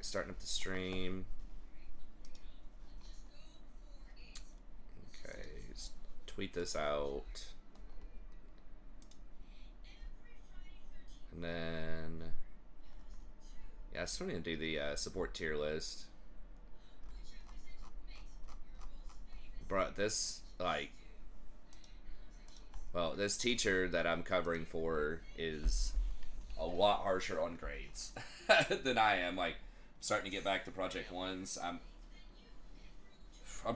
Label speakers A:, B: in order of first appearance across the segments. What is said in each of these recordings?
A: Okay, starting up the stream. Okay, let's tweet this out. And then... Yeah, I still need to do the support tier list. But this, like... Well, this teacher that I'm covering for is a lot harsher on grades than I am. Like, starting to get back to Project Ones. I'm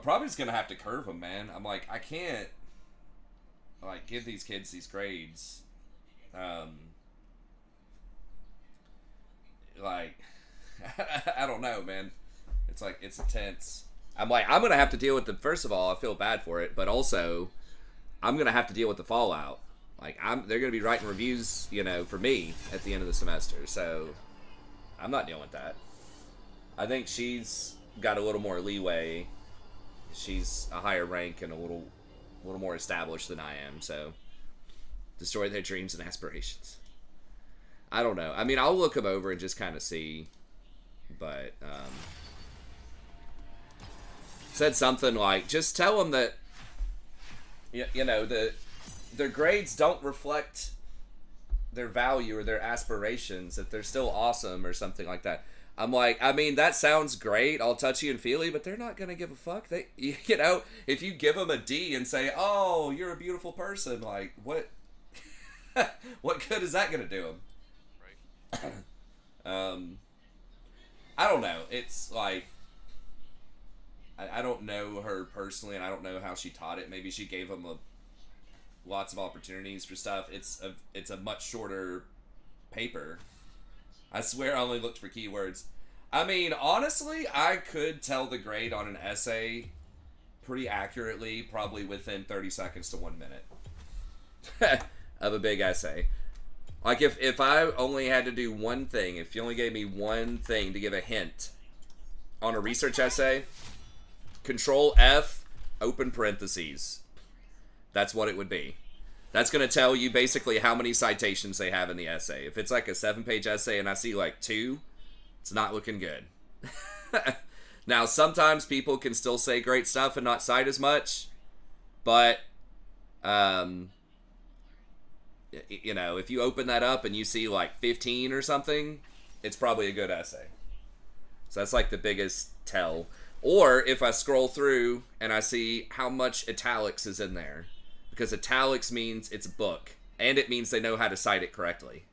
A: probably just gonna have to curve them, man. I'm like, I can't like give these kids these grades. Like, I don't know, man. It's like, it's intense. I'm like, I'm gonna have to deal with the. First of all, I feel bad for it, but also, I'm gonna have to deal with the fallout. Like, they're gonna be writing reviews, you know, for me at the end of the semester. So, I'm not dealing with that. I think she's got a little more leeway. She's a higher rank and a little more established than I am. So, destroy their dreams and aspirations. I don't know. I mean, I'll look them over and just kind of see. But, said something like, just tell them that, you know, their grades don't reflect their value or their aspirations, that they're still awesome or something like that. I'm like, I mean, that sounds great, all touchy and feely, but they're not going to give a fuck. They, you know, if you give them a D and say, oh, you're a beautiful person, like, what, what good is that going to do them? I don't know. It's like, I don't know her personally, and I don't know how she taught it. Maybe she gave them lots of opportunities for stuff. It's a much shorter paper. I swear I only looked for keywords. I mean, honestly, I could tell the grade on an essay pretty accurately, probably within 30 seconds to 1 minute of a big essay. Like, if I only had to do one thing, if you only gave me one thing to give a hint on a research essay, Control F, open parentheses. That's what it would be. That's going to tell you basically how many citations they have in the essay. If it's like a 7-page essay and I see like 2, it's not looking good. Now, sometimes people can still say great stuff and not cite as much, but, you know, if you open that up and you see like 15 or something, it's probably a good essay. So that's like the biggest tell. Or if I scroll through and I see how much italics is in there, because italics means it's a book, and it means they know how to cite it correctly.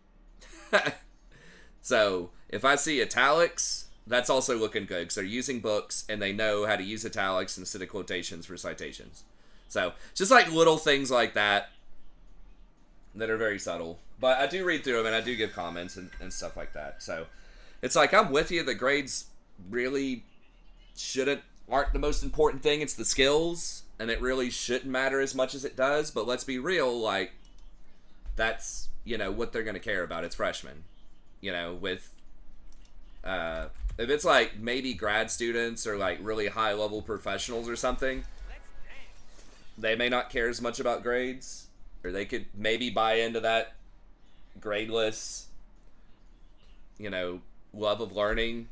A: So if I see italics, that's also looking good, because they're using books and they know how to use italics instead of quotations for citations. So just like little things like that are very subtle. But I do read through them and I do give comments and stuff like that. So it's like, I'm with you. The grades really aren't the most important thing. It's the skills, and it really shouldn't matter as much as it does. But let's be real, like, that's, you know, what they're going to care about. It's freshmen, you know, with if it's like maybe grad students or like really high level professionals or something, they may not care as much about grades, or they could maybe buy into that gradeless, you know, love of learning.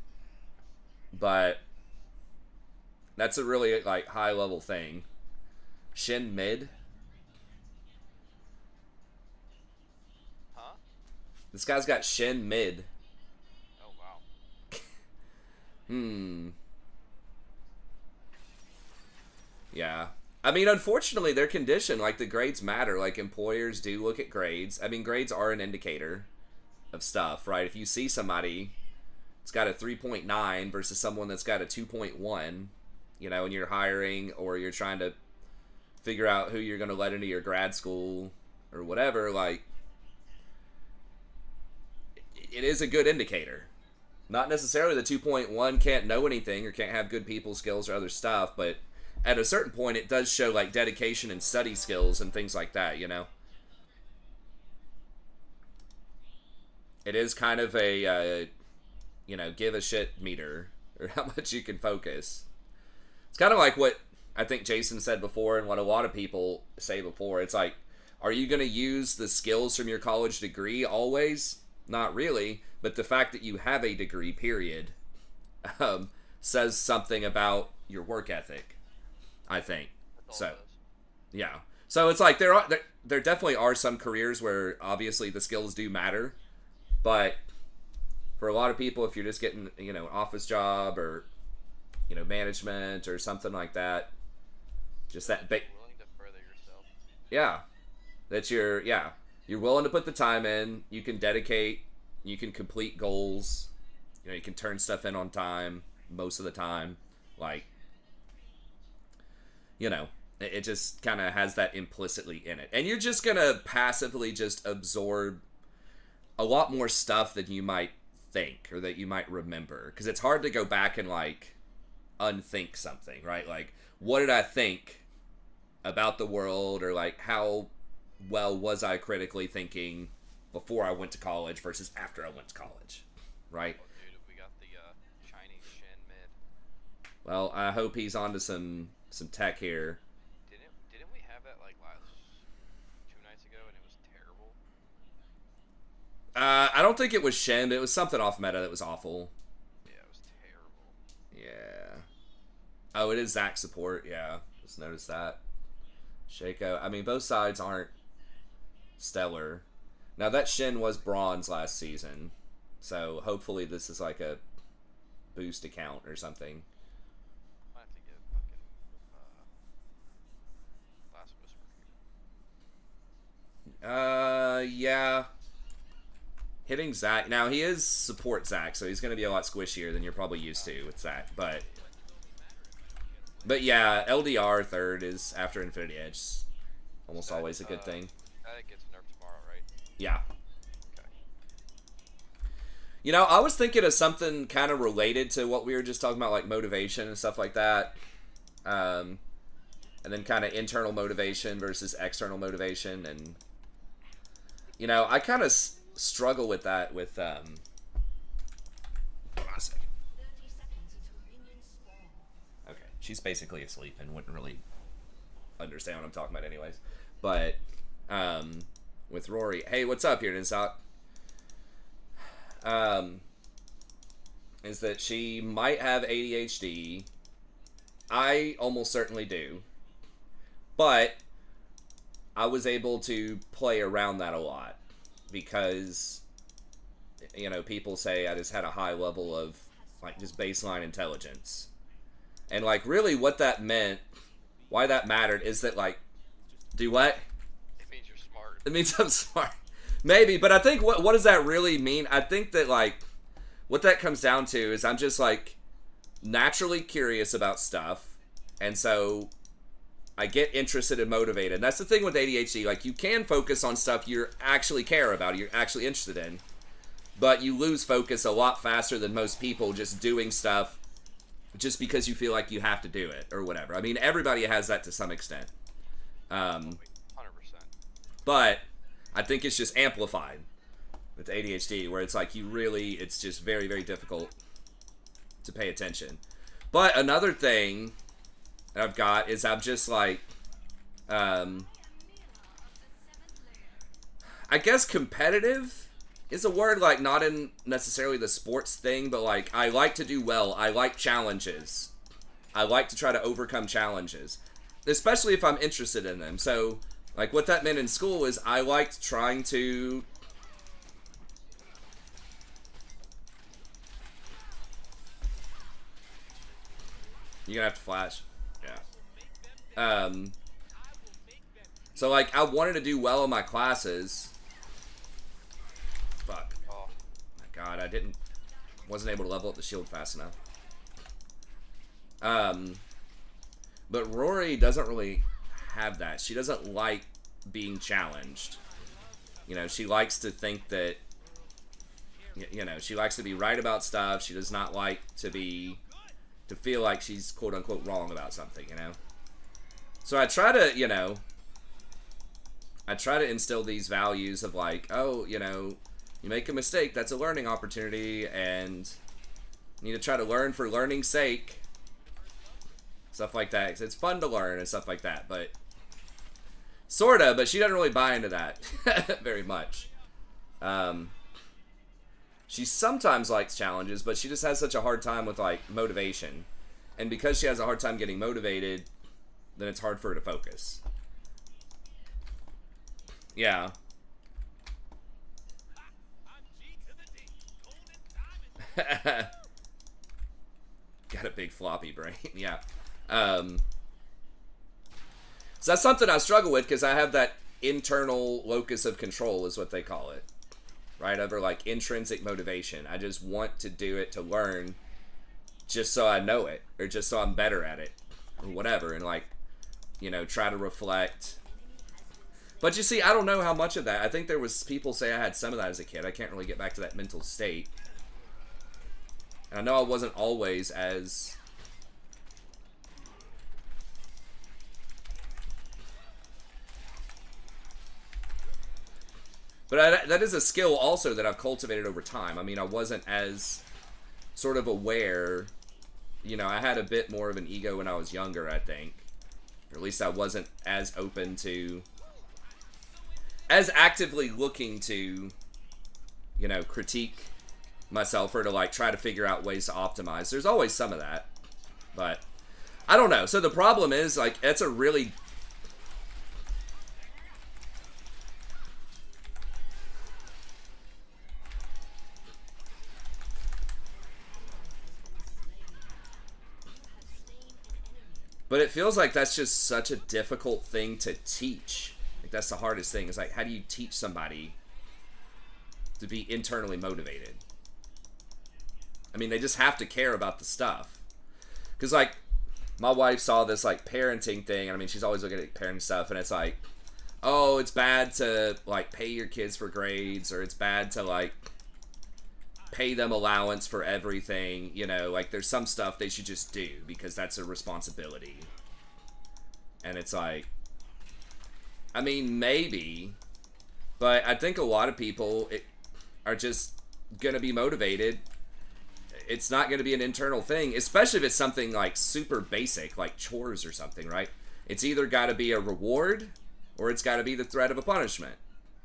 A: But that's a really like high level thing. Shin mid.
B: Huh?
A: This guy's got shin mid.
B: Oh wow.
A: Yeah. I mean, unfortunately, they're conditioned. Like, the grades matter. Like, employers do look at grades. I mean, grades are an indicator of stuff, right? If you see somebody that's got a 3.9 versus someone that's got a 2.1, you know, and you're hiring or you're trying to figure out who you're going to let into your grad school or whatever, like, it is a good indicator. Not necessarily the 2.1 can't know anything or can't have good people skills or other stuff, but at a certain point it does show like dedication and study skills and things like that, you know? It is kind of a, you know, give a shit meter, or how much you can focus. It's kind of like what I think Jason said before and what a lot of people say before. It's like, are you going to use the skills from your college degree always? Not really, but the fact that you have a degree, period, um, says something about your work ethic, I think.
B: That's all
A: So,
B: it does.
A: yeah. So it's like there definitely are some careers where obviously the skills do matter, but for a lot of people, if you're just getting, an office job or, management or something like that, just that
B: Willing to further yourself.
A: yeah, that you're willing to put the time in, you can dedicate, you can complete goals, you can turn stuff in on time most of the time, like, it just kind of has that implicitly in it, and you're just gonna passively just absorb a lot more stuff than you might think or that you might remember, because it's hard to go back and like unthink something, right? Like, what did I think about the world, or like how well was I critically thinking before I went to college versus after I went to college, right?
B: Oh, dude, we got the Chinese Shen mid.
A: Well, I hope he's onto some tech here.
B: Didn't we have that like last 2 nights ago and it was terrible?
A: I don't think it was Shen. It was something off meta that was awful.
B: Yeah, it was terrible.
A: Yeah. Oh, it is Zac support. Yeah, just noticed that. Shaco. I mean, both sides aren't stellar. Now, that Shen was bronze last season, so hopefully this is like a boost account or something.
B: I have to get fucking Last Whisper.
A: Yeah. Hitting Zac. Now, he is support Zac, so he's going to be a lot squishier than you're probably used to with Zac, but yeah, LDR third is after Infinity Edge. Almost always a good thing.
B: That gets nerfed tomorrow, right?
A: Yeah.
B: Okay.
A: I was thinking of something kind of related to what we were just talking about, like motivation and stuff like that. And then kind of internal motivation versus external motivation. And, I kind of struggle with that with, hold on a second. Okay, she's basically asleep and wouldn't really understand what I'm talking about anyways. But, with Rory, hey, what's up here, Ninsock? Is that she might have ADHD. I almost certainly do. But I was able to play around that a lot because, people say I just had a high level of, like, just baseline intelligence. And, like, really what that meant, why that mattered, is that, like, do what?
B: It means you're smart.
A: It means I'm smart. Maybe, but I think what does that really mean? I think that, like, what that comes down to is I'm just, like, naturally curious about stuff, and so I get interested and motivated. And that's the thing with ADHD. Like, you can focus on stuff you actually care about, you're actually interested in, but you lose focus a lot faster than most people just doing stuff just because you feel like you have to do it or whatever. I mean, everybody has that to some extent.
B: 100%.
A: But I think it's just amplified with ADHD, where it's like it's just very, very difficult to pay attention. But another thing that I've got is I'm just like, I guess competitive is a word, like, not in necessarily the sports thing, but, like, I like to do well. I like challenges. I like to try to overcome challenges, especially if I'm interested in them. So, like, what that meant in school is I liked trying to... You're gonna have to flash. Yeah. So, like, I wanted to do well in my classes. Fuck.
B: Oh,
A: My God, wasn't able to level up the shield fast enough. But Rory doesn't really have that. She doesn't like being challenged. She likes to think that, she likes to be right about stuff. She does not like to feel like she's quote unquote wrong about something, So I try to, instill these values of, like, oh, you make a mistake, that's a learning opportunity, and you need to try to learn for learning's sake. Stuff like that. 'Cause it's fun to learn and stuff like that, but she doesn't really buy into that very much. She sometimes likes challenges, but she just has such a hard time with like motivation. And because she has a hard time getting motivated, then it's hard for her to focus. Yeah. Got a big floppy brain. Yeah. So that's something I struggle with because I have that internal locus of control is what they call it. Right? Over like intrinsic motivation. I just want to do it to learn just so I know it or just so I'm better at it or whatever. And like, you know, try to reflect. But you see, I don't know how much of that. I think there was people say I had some of that as a kid. I can't really get back to that mental state. And I know I wasn't always as... But that is a skill also that I've cultivated over time. I mean, I wasn't as sort of aware. You know, I had a bit more of an ego when I was younger, I think. Or at least I wasn't as open to... as actively looking to, you know, critique myself or to like try to figure out ways to optimize. There's always some of that, but I don't know. So the problem is like, it's a really... But it feels like that's just such a difficult thing to teach. Like that's the hardest thing. Is like, how do you teach somebody to be internally motivated? I mean, they just have to care about the stuff. Because, like, my wife saw this, like, parenting thing. And I mean, she's always looking at parenting stuff. And it's like, oh, it's bad to, like, pay your kids for grades. Or it's bad to, like, pay them allowance for everything. You know, like, there's some stuff they should just do. Because that's a responsibility. And it's like, I mean, maybe. But I think a lot of people are just going to be motivated. It's not going to be an internal thing, especially if it's something like super basic, like chores or something, right? It's either got to be a reward or it's got to be the threat of a punishment.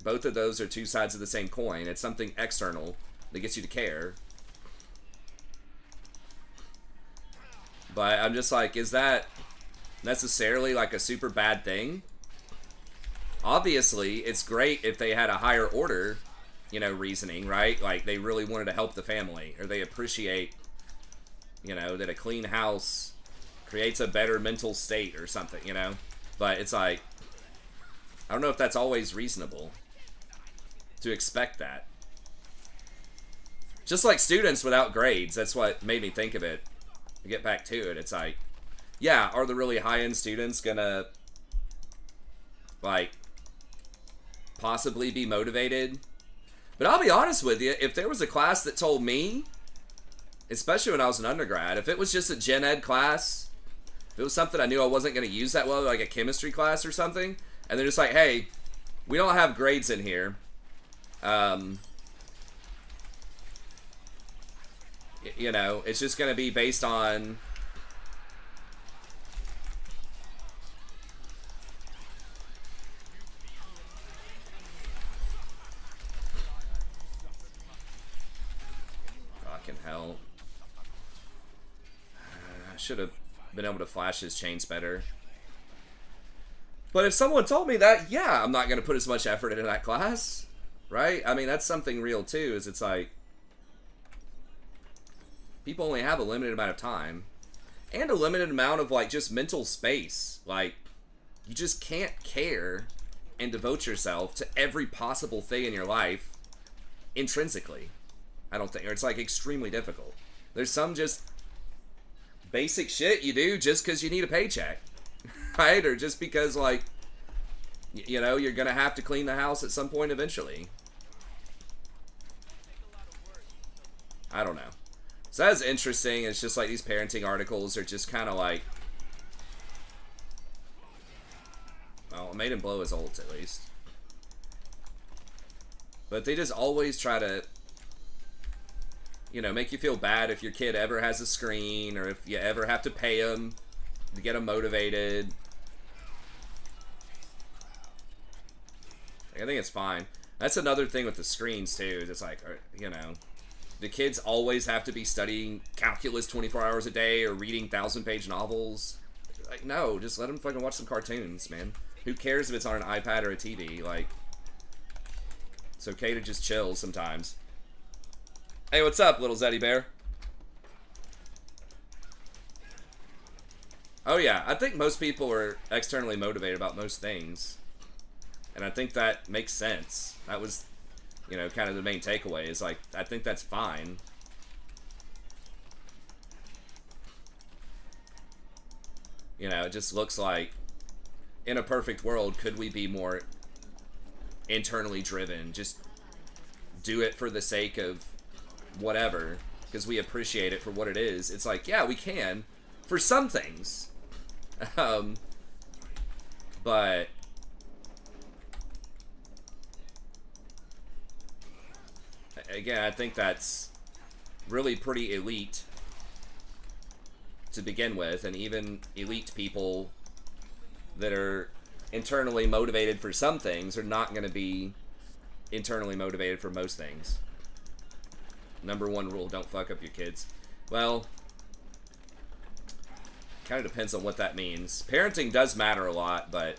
A: Both of those are two sides of the same coin. It's something external that gets you to care. But I'm just like, is that necessarily like a super bad thing? Obviously, it's great if they had a higher order, you know, reasoning, right? Like, they really wanted to help the family, or they appreciate, you know, that a clean house creates a better mental state or something, you know? But it's like, I don't know if that's always reasonable to expect that. Just like students without grades, that's what made me think of it. To get back to it, it's like, yeah, are the really high-end students gonna, like, possibly be motivated? But I'll be honest with you, if there was a class that told me, especially when I was an undergrad, if it was just a gen ed class, if it was something I knew I wasn't going to use that well, like a chemistry class or something, and they're just like, hey, we don't have grades in here. You know, it's just going to be based on... Hell. I should have been able to flash his chains better. But if someone told me that, yeah, I'm not going to put as much effort into that class. Right? I mean, that's something real too, is it's like, people only have a limited amount of time. And a limited amount of, like, just mental space. Like, you just can't care and devote yourself to every possible thing in your life intrinsically. I don't think, or it's like extremely difficult. There's some just basic shit you do just because you need a paycheck, right? Or just because, like, you know, you're gonna have to clean the house at some point eventually. I don't know. So that's interesting. It's just like these parenting articles are just kind of like, well, it made him blow his ults at least. But they just always try to, you know, make you feel bad if your kid ever has a screen or if you ever have to pay them to get them motivated. I think it's fine. That's another thing with the screens too. It's like, you know, Do kids always have to be studying calculus 24 hours a day or reading 1,000-page novels? Like, no, just let them fucking watch some cartoons, man. Who cares if it's on an iPad or a TV? Like, it's okay to just chill sometimes. Hey, what's up, little Zeddy Bear? Oh yeah, I think most people are externally motivated about most things. And I think that makes sense. That was, you know, kind of the main takeaway is like, I think that's fine. You know, it just looks like, in a perfect world, could we be more internally driven? Just do it for the sake of whatever, because we appreciate it for what it is. It's like, yeah, we can, for some things. But again, I think that's really pretty elite to begin with, and even elite people that are internally motivated for some things are not going to be internally motivated for most things. Number one rule, don't fuck up your kids. Well, kind of depends on what that means. Parenting does matter a lot, but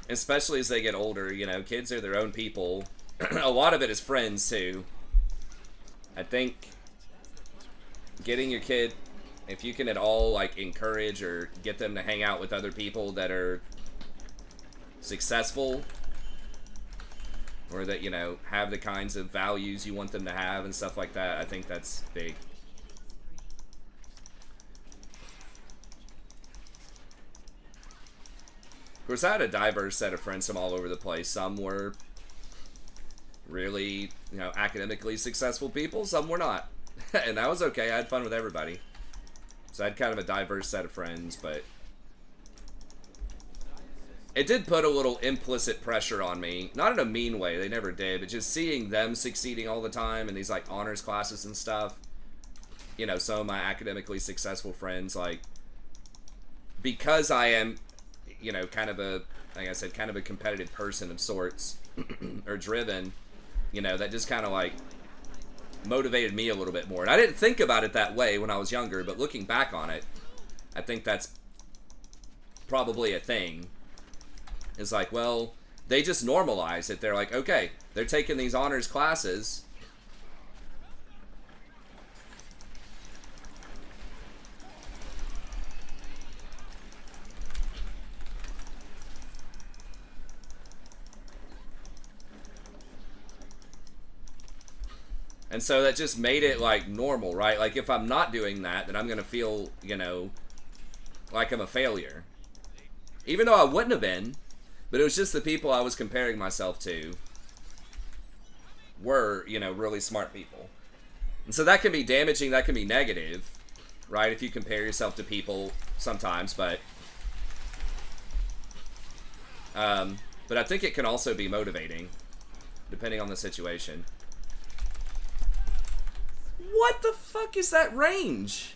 A: especially as they get older, you know, kids are their own people. A lot of it is friends, too. I think getting your kid, if you can at all, like, encourage or get them to hang out with other people that are successful, or that, you know, have the kinds of values you want them to have and stuff like that, I think that's big. Of course, I had a diverse set of friends from all over the place. Some were really, you know, academically successful people. Some were not. And that was okay. I had fun with everybody. So I had kind of a diverse set of friends, but it did put a little implicit pressure on me. Not in a mean way. They never did. But just seeing them succeeding all the time in these, like, honors classes and stuff. You know, some of my academically successful friends, like, because I am, you know, kind of a, like I said, kind of a competitive person of sorts, or driven, you know, that just kind of, like, motivated me a little bit more. And I didn't think about it that way when I was younger, but looking back on it, I think that's probably a thing. It's like, well, they just normalize it. They're like, okay, they're taking these honors classes. And so that just made it, like, normal, right? Like, if I'm not doing that, then I'm going to feel, you know, like I'm a failure. Even though I wouldn't have been. But it was just the people I was comparing myself to were, you know, really smart people. And so that can be damaging, that can be negative, right? If you compare yourself to people sometimes, but I think it can also be motivating, depending on the situation. What the fuck is that range?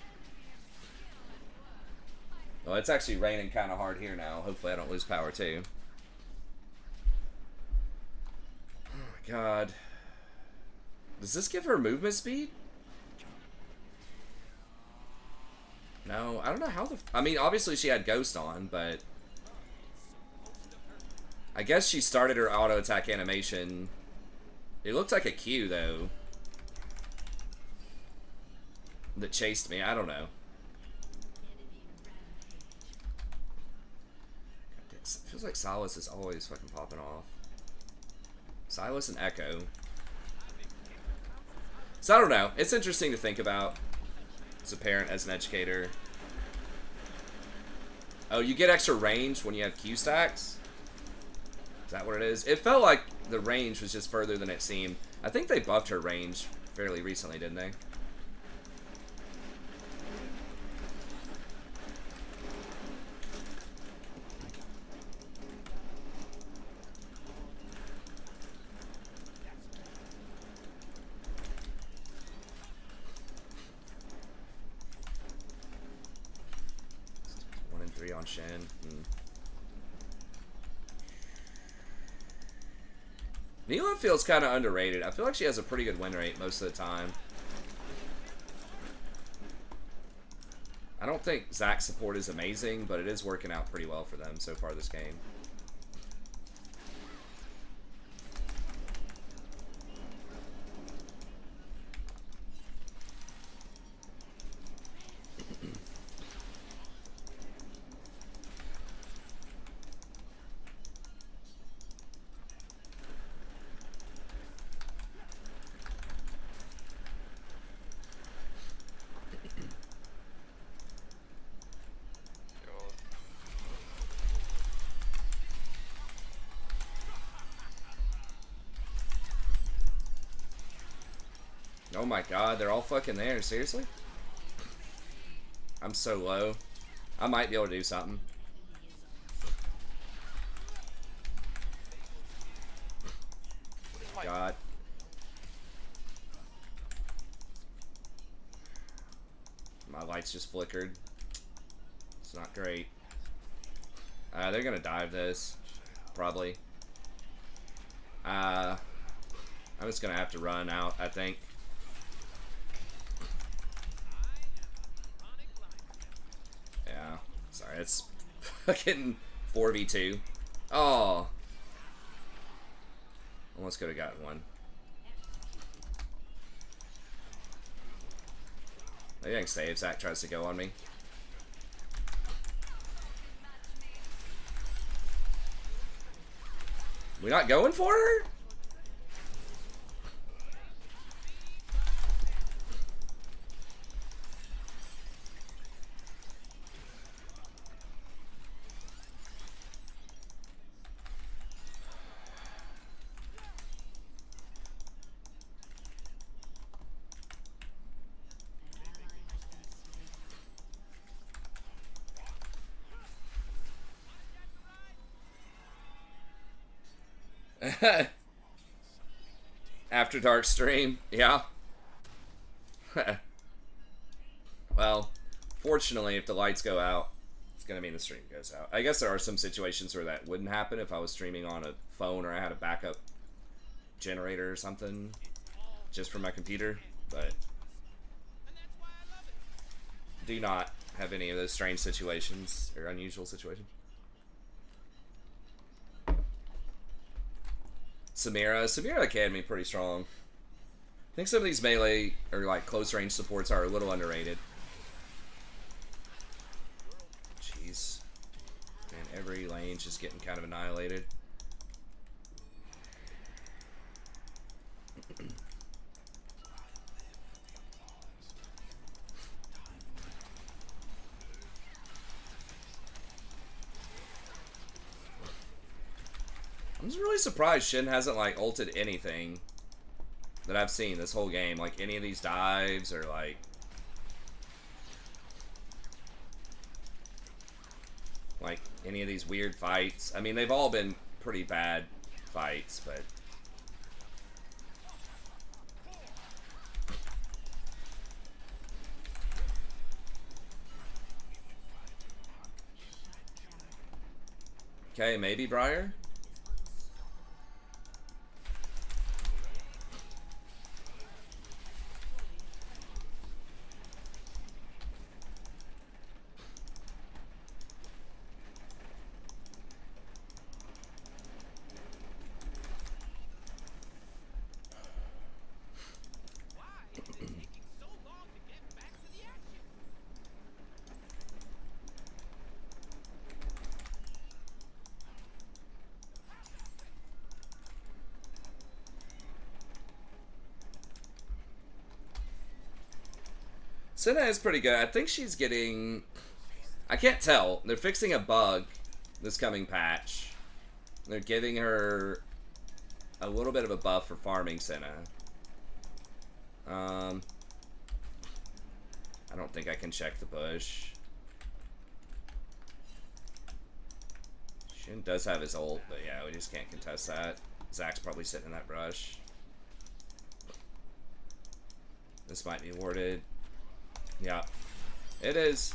A: Well, it's actually raining kind of hard here now. Hopefully I don't lose power too. Oh my god. Does this give her movement speed? No, I don't know how the... I mean, obviously she had Ghost on, but... I guess she started her auto attack animation. It looked like a Q, though. That chased me. I don't know. It feels like Silas is always fucking popping off. Silas and Echo. So I don't know. It's interesting to think about as a parent, as an educator. Oh, you get extra range when you have Q stacks? Is that what it is? It felt like the range was just further than it seemed. I think they buffed her range fairly recently, didn't they? On Shen. Mila feels kind of underrated. I feel like she has a pretty good win rate most of the time. I don't think Zach's support is amazing, but it is working out pretty well for them so far this game. Oh my god, they're all fucking there. Seriously? I'm so low. I might be able to do something. God. My lights just flickered. It's not great. They're gonna dive this. Probably. I'm just gonna have to run out, I think. Yeah. Sorry, it's fucking 4v2. Oh. Almost could have gotten one. Maybe I can stay if Zach tries to go on me. We not going for her? After dark stream, yeah. Well, fortunately, if the lights go out, it's gonna mean the stream goes out. I guess there are some situations where that wouldn't happen if I was streaming on a phone or I had a backup generator or something just for my computer, but do not have any of those strange situations or unusual situations. Samira can be pretty strong. I think some of these melee or like close range supports are a little underrated. Jeez. Man, every lane's just getting kind of annihilated. I'm just really surprised Shin hasn't like ulted anything that I've seen this whole game. Like any of these dives or like any of these weird fights. I mean, they've all been pretty bad fights, but okay, maybe Briar. Senna is pretty good. I think she's getting... I can't tell. They're fixing a bug this coming patch. They're giving her a little bit of a buff for farming Senna. I don't think I can check the bush. Shin does have his ult, but yeah, we just can't contest that. Zach's probably sitting in that brush. This might be warded. Yeah, it is.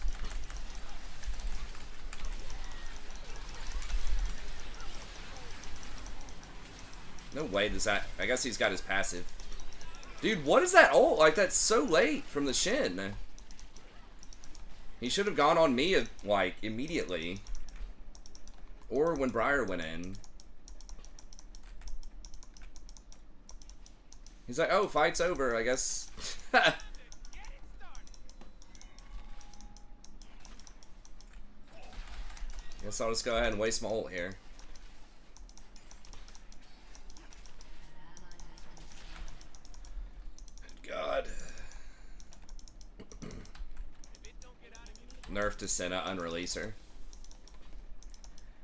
A: No way does that... I guess he's got his passive. Dude, what is that ult? Like, that's so late from the Shin. He should have gone on me, like, immediately. Or when Briar went in. He's like, oh, fight's over, I guess. Guess I'll just go ahead and waste my ult here. God. Nerf to Senna, unrelease her.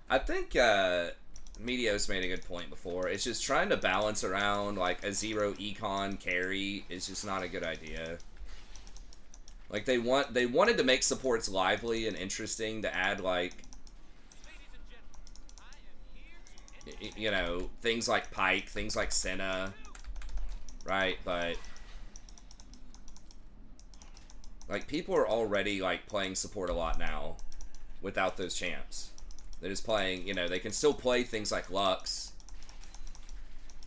A: I think Meteos made a good point before. It's just trying to balance around like a 0 econ carry is just not a good idea. Like they wanted to make supports lively and interesting to add like, you know, things like Pyke, things like Senna, right? But like people are already like playing support a lot now without those champs. They're just playing, you know, they can still play things like Lux,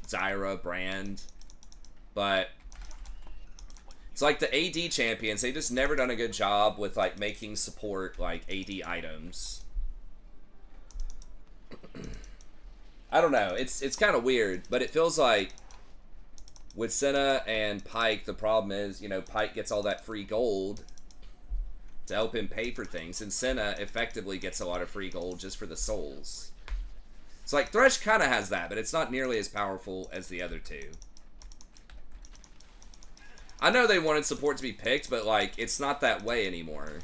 A: Zyra, Brand, but it's like the AD champions, they've just never done a good job with like making support like AD items. I don't know, it's kind of weird, but it feels like with Senna and Pyke, the problem is, you know, Pyke gets all that free gold to help him pay for things, and Senna effectively gets a lot of free gold just for the souls. It's like Thresh kind of has that, but it's not nearly as powerful as the other two. I know they wanted support to be picked, but like it's not that way anymore.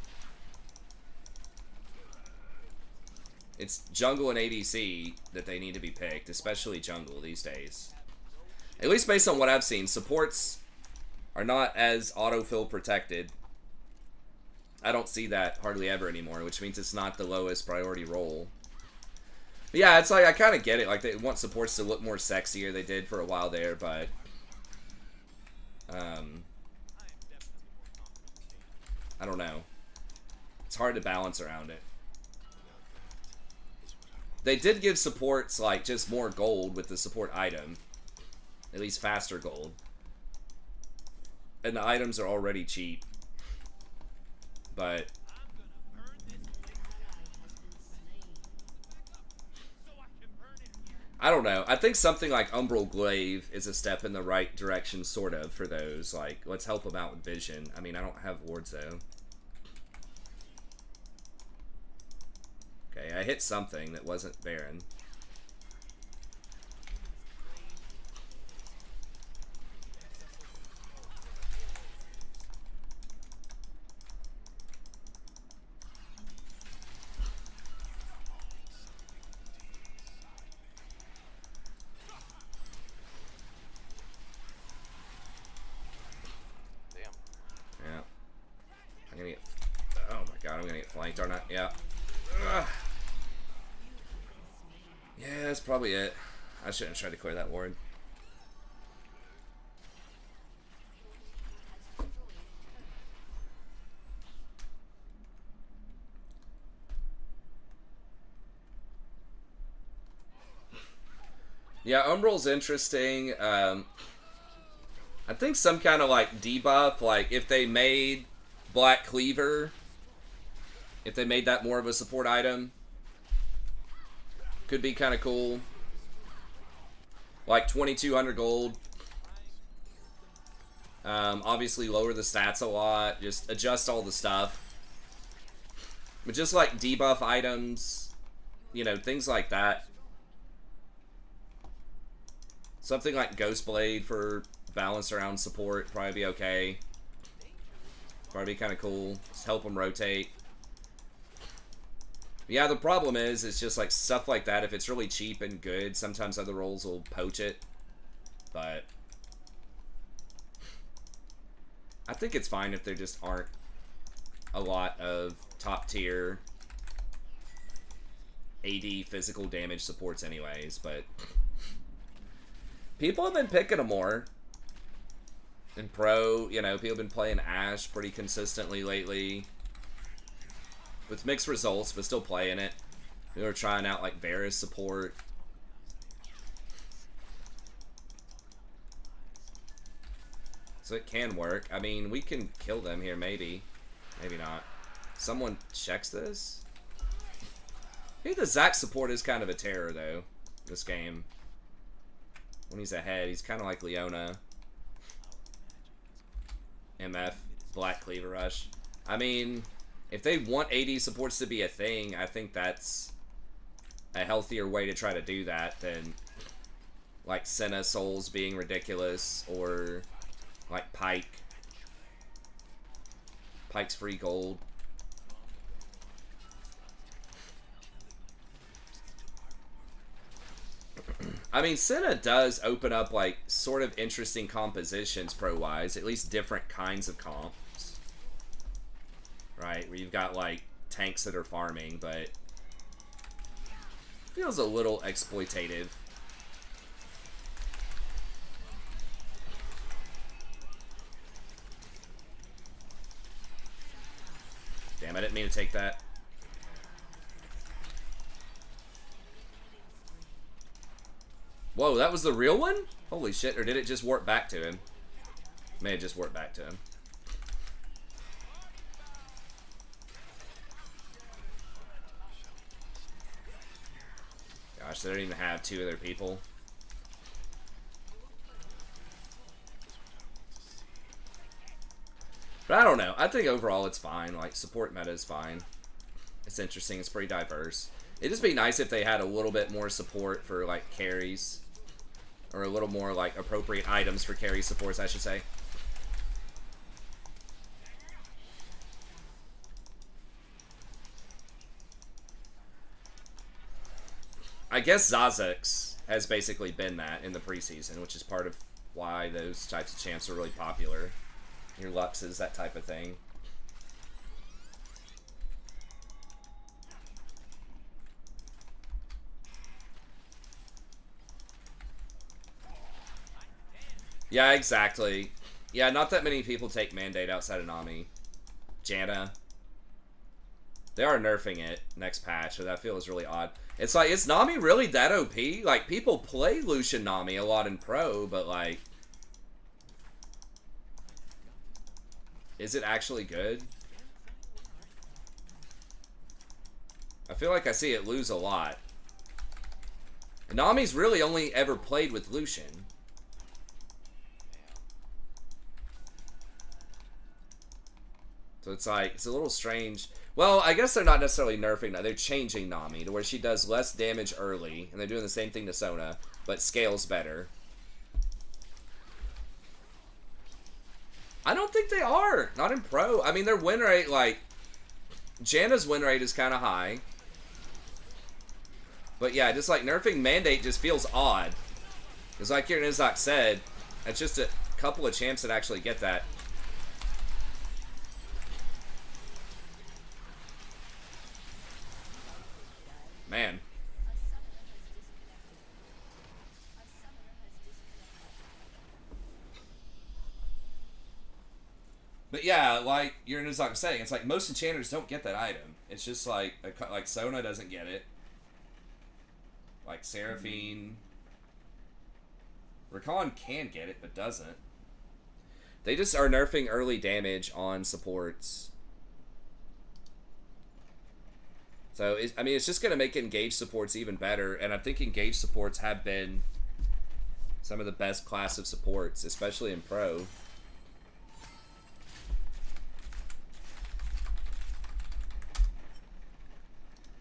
A: It's jungle and ADC that they need to be picked, especially jungle these days. At least based on what I've seen, supports are not as autofill protected. I don't see that hardly ever anymore, which means it's not the lowest priority role. But yeah, it's like, I kind of get it. Like, they want supports to look more sexier. They did for a while there, but... I don't know. It's hard to balance around it. They did give supports, like, just more gold with the support item. At least faster gold. And the items are already cheap. But I don't know. I think something like Umbral Glaive is a step in the right direction, sort of, for those. Like, let's help them out with vision. I mean, I don't have wards, though. Okay, I hit something that wasn't Baron. I'm gonna get flanked, aren't I? Yeah. Ugh. Yeah, that's probably it. I shouldn't have tried to clear that ward. Yeah, Umbral's interesting. I think some kind of like debuff, like if they made Black Cleaver, if they made that more of a support item, could be kind of cool. Like 2,200 gold. Obviously lower the stats a lot, just adjust all the stuff. But just like debuff items, you know, things like that. Something like Ghostblade for balance around support, probably be okay. Probably be kind of cool. Just help them rotate. Yeah, the problem is, it's just like stuff like that. If it's really cheap and good, sometimes other roles will poach it. But I think it's fine if there just aren't a lot of top tier AD physical damage supports anyways, but people have been picking them more. In Pro, you know, people have been playing Ashe pretty consistently lately. With mixed results, but still playing it. We were trying out like Varus support. So it can work. I mean, we can kill them here, maybe. Maybe not. Someone checks this? I think the Zac support is kind of a terror, though, this game. When he's ahead, he's kind of like Leona. MF, Black Cleaver Rush. I mean, if they want AD supports to be a thing, I think that's a healthier way to try to do that than like Senna Souls being ridiculous, or like Pike. Pike's free gold. I mean, Senna does open up like sort of interesting compositions pro-wise, at least different kinds of comps. Right, where you've got like tanks that are farming, but feels a little exploitative. Damn, I didn't mean to take that. Whoa, that was the real one? Holy shit, or did it just warp back to him? May have just warped back to him. Gosh, they don't even have two other people. But I don't know. I think overall it's fine. Like, support meta is fine. It's interesting. It's pretty diverse. It'd just be nice if they had a little bit more support for, like, carries. Or a little more, like, appropriate items for carry supports, I should say. I guess Zazix has basically been that in the preseason, which is part of why those types of champs are really popular. Your Luxes, that type of thing. Yeah, exactly. Yeah, not that many people take Mandate outside of Nami. Janna. They are nerfing it next patch, so that feels really odd. It's like, is Nami really that OP? Like, people play Lucian Nami a lot in Pro, but like, is it actually good? I feel like I see it lose a lot. Nami's really only ever played with Lucian. So it's like, it's a little strange. Well, I guess they're not necessarily nerfing that. They're changing Nami to where she does less damage early, and they're doing the same thing to Sona, but scales better. I don't think they are. Not in Pro. I mean, their win rate, like, Janna's win rate is kind of high. But yeah, just like nerfing Mandate just feels odd. Because like your Nizak said, it's just a couple of champs that actually get that. Man. But yeah, like your Nizak was saying, it's like most enchanters don't get that item. It's just like Sona doesn't get it. Like Seraphine. Rakan can get it, but doesn't. They just are nerfing early damage on supports. So, I mean, it's just going to make engaged supports even better, and I think engaged supports have been some of the best class of supports, especially in Pro.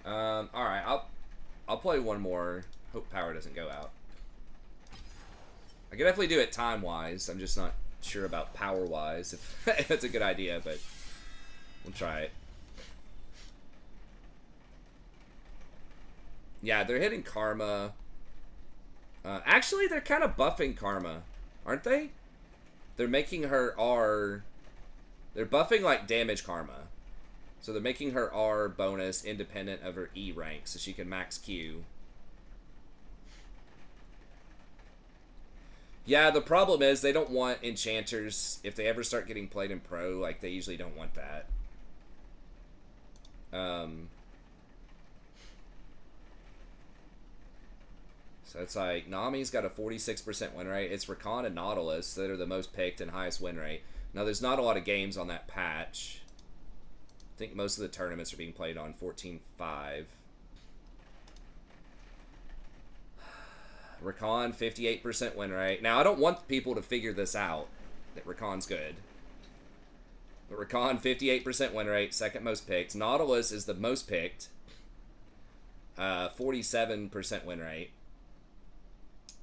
A: Alright, I'll play one more. Hope power doesn't go out. I can definitely do it time-wise. I'm just not sure about power-wise, if it's a good idea, but we'll try it. Yeah, they're hitting Karma. Actually, they're kind of buffing Karma, aren't they? They're making her R... They're buffing, like, damage Karma. So they're making her R bonus independent of her E rank, so she can max Q. Yeah, the problem is they don't want enchanters, if they ever start getting played in Pro, like, they usually don't want that. So it's like Nami's got a 46% win rate. It's Rakan and Nautilus that are the most picked and highest win rate. Now there's not a lot of games on that patch. I think most of the tournaments are being played on 14.5. Rakan, 58% win rate. Now, I don't want people to figure this out, that Rakan's good. But Rakan, 58% win rate, second most picked. Nautilus is the most picked. 47% win rate.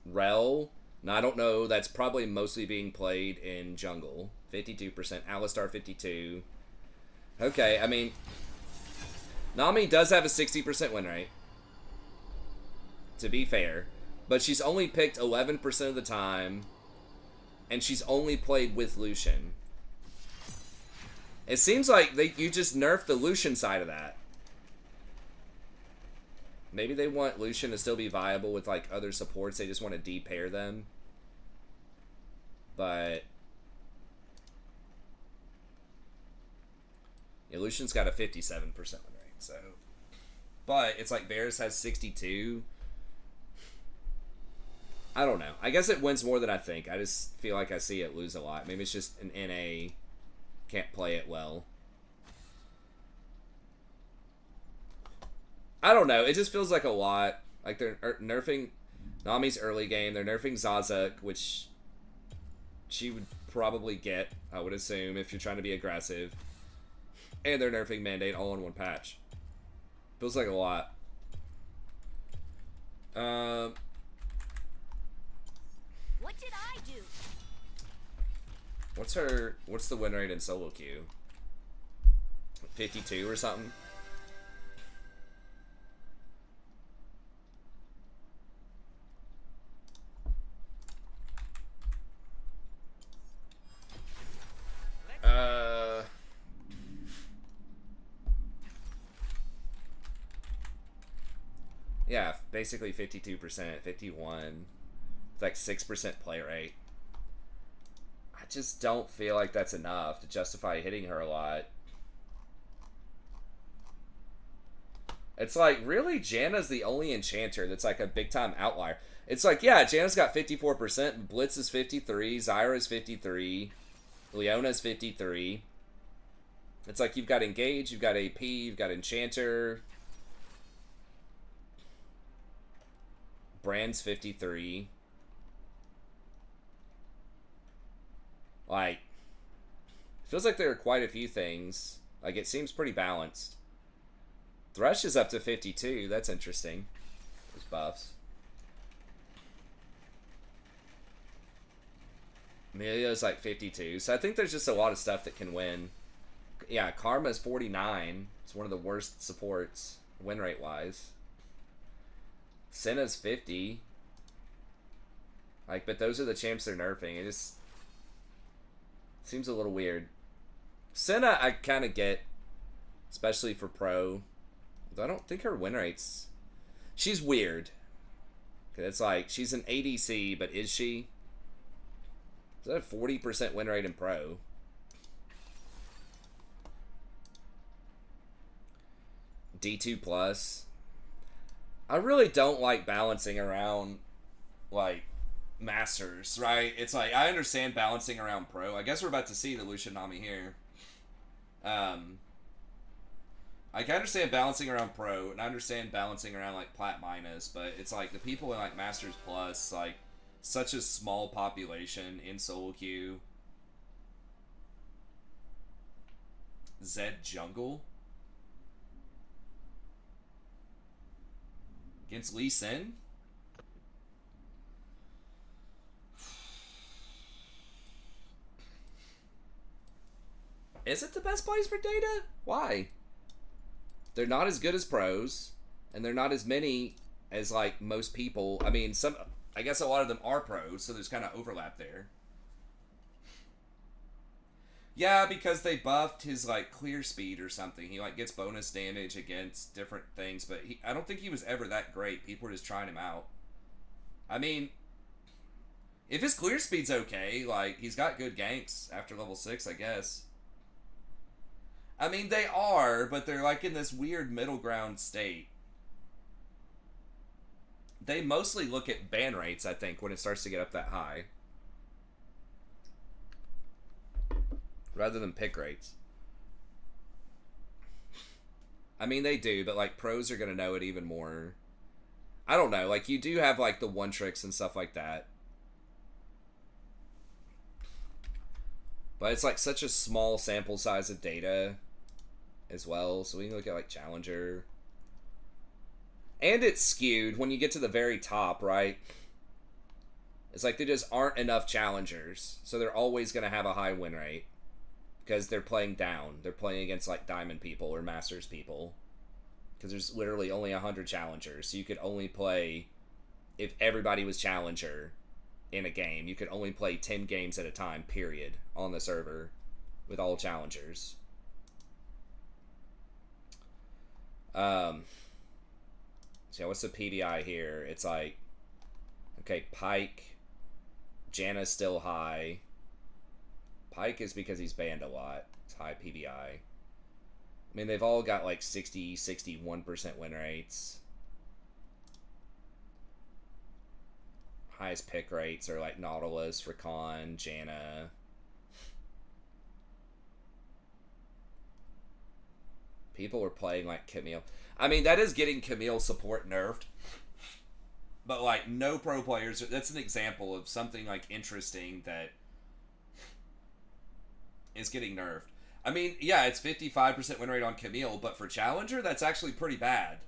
A: Rel, now I don't know, that's probably mostly being played in jungle. 52%. Alistar, 52%. Okay, I mean, Nami does have a 60% win rate, to be fair. But she's only picked 11% of the time, and she's only played with Lucian. It seems like you just nerfed the Lucian side of that. Maybe they want Lucian to still be viable with like other supports. They just want to de-pair them. But yeah, Lucian's got a 57% win rate, so. But it's like Varus has 62. I don't know. I guess it wins more than I think. I just feel like I see it lose a lot. Maybe it's just an NA can't play it well. I don't know. It just feels like a lot. Like they're nerfing Nami's early game. They're nerfing Zazuk, which she would probably get, I would assume, if you're trying to be aggressive. And they're nerfing Mandate all in one patch. Feels like a lot.
C: What did I do?
A: What's the win rate in solo queue? 52 or something? Yeah, basically 52%, 51. It's like 6% play rate. I just don't feel like that's enough to justify hitting her a lot. It's like, really, Janna's the only enchanter that's like a big time outlier. It's like, yeah, Janna's got 54%, Blitz is 53, Zyra's 53, Leona's 53. It's like you've got Engage, you've got AP, you've got Enchanter. Brand's 53. Like, feels like there are quite a few things. Like, it seems pretty balanced. Thresh is up to 52. That's interesting. Those buffs. Amelia's like 52. So I think there's just a lot of stuff that can win. Yeah, Karma's 49. It's one of the worst supports, win rate wise. Senna's 50. Like, but those are the champs they're nerfing. It just seems a little weird. Senna, I kind of get, especially for pro. Though I don't think her win rate's... She's weird. It's like, she's an ADC, but is she? Is that a 40% win rate in pro? D2 plus. I really don't like balancing around, like, Masters, right? It's like, I understand balancing around Pro. I guess we're about to see the Lucian Nami here. I can understand balancing around Pro, and I understand balancing around, like, Plat Minus, but it's like, the people in, like, Masters Plus, like, such a small population in solo queue. Zed Jungle? Against Lee Sin? Is it the best place for Data? Why? They're not as good as pros, and they're not as many as, like, most people. I mean, I guess a lot of them are pros, so there's kind of overlap there. Yeah, because they buffed his, like, clear speed or something. He, like, gets bonus damage against different things, but I don't think he was ever that great. People were just trying him out. I mean, if his clear speed's okay, like, he's got good ganks after level 6, I guess. I mean, they are, but they're, like, in this weird middle ground state. They mostly look at ban rates, I think, when it starts to get up that high. Rather than pick rates. I mean, they do, but, like, pros are going to know it even more. I don't know. Like, you do have, like, the one tricks and stuff like that. But it's, like, such a small sample size of data as well. So we can look at, like, Challenger. And it's skewed when you get to the very top, right? It's like there just aren't enough challengers. So they're always going to have a high win rate. Because they're playing down. They're playing against, like, Diamond people or Masters people. Because there's literally only 100 challengers. So you could only play... If everybody was challenger in a game, you could only play 10 games at a time, period, on the server. With all challengers. So yeah, what's the PBI here? It's like... Okay, Pike. Janna's still high. Pike is because he's banned a lot. It's high PBI. I mean, they've all got like 60, 61% win rates. Highest pick rates are like Nautilus, Rakan, Janna. People are playing like Camille. I mean, that is getting Camille support nerfed. But like, no pro players. That's an example of something like interesting that is getting nerfed. I mean, yeah, it's 55% win rate on Camille, but for Challenger, that's actually pretty bad.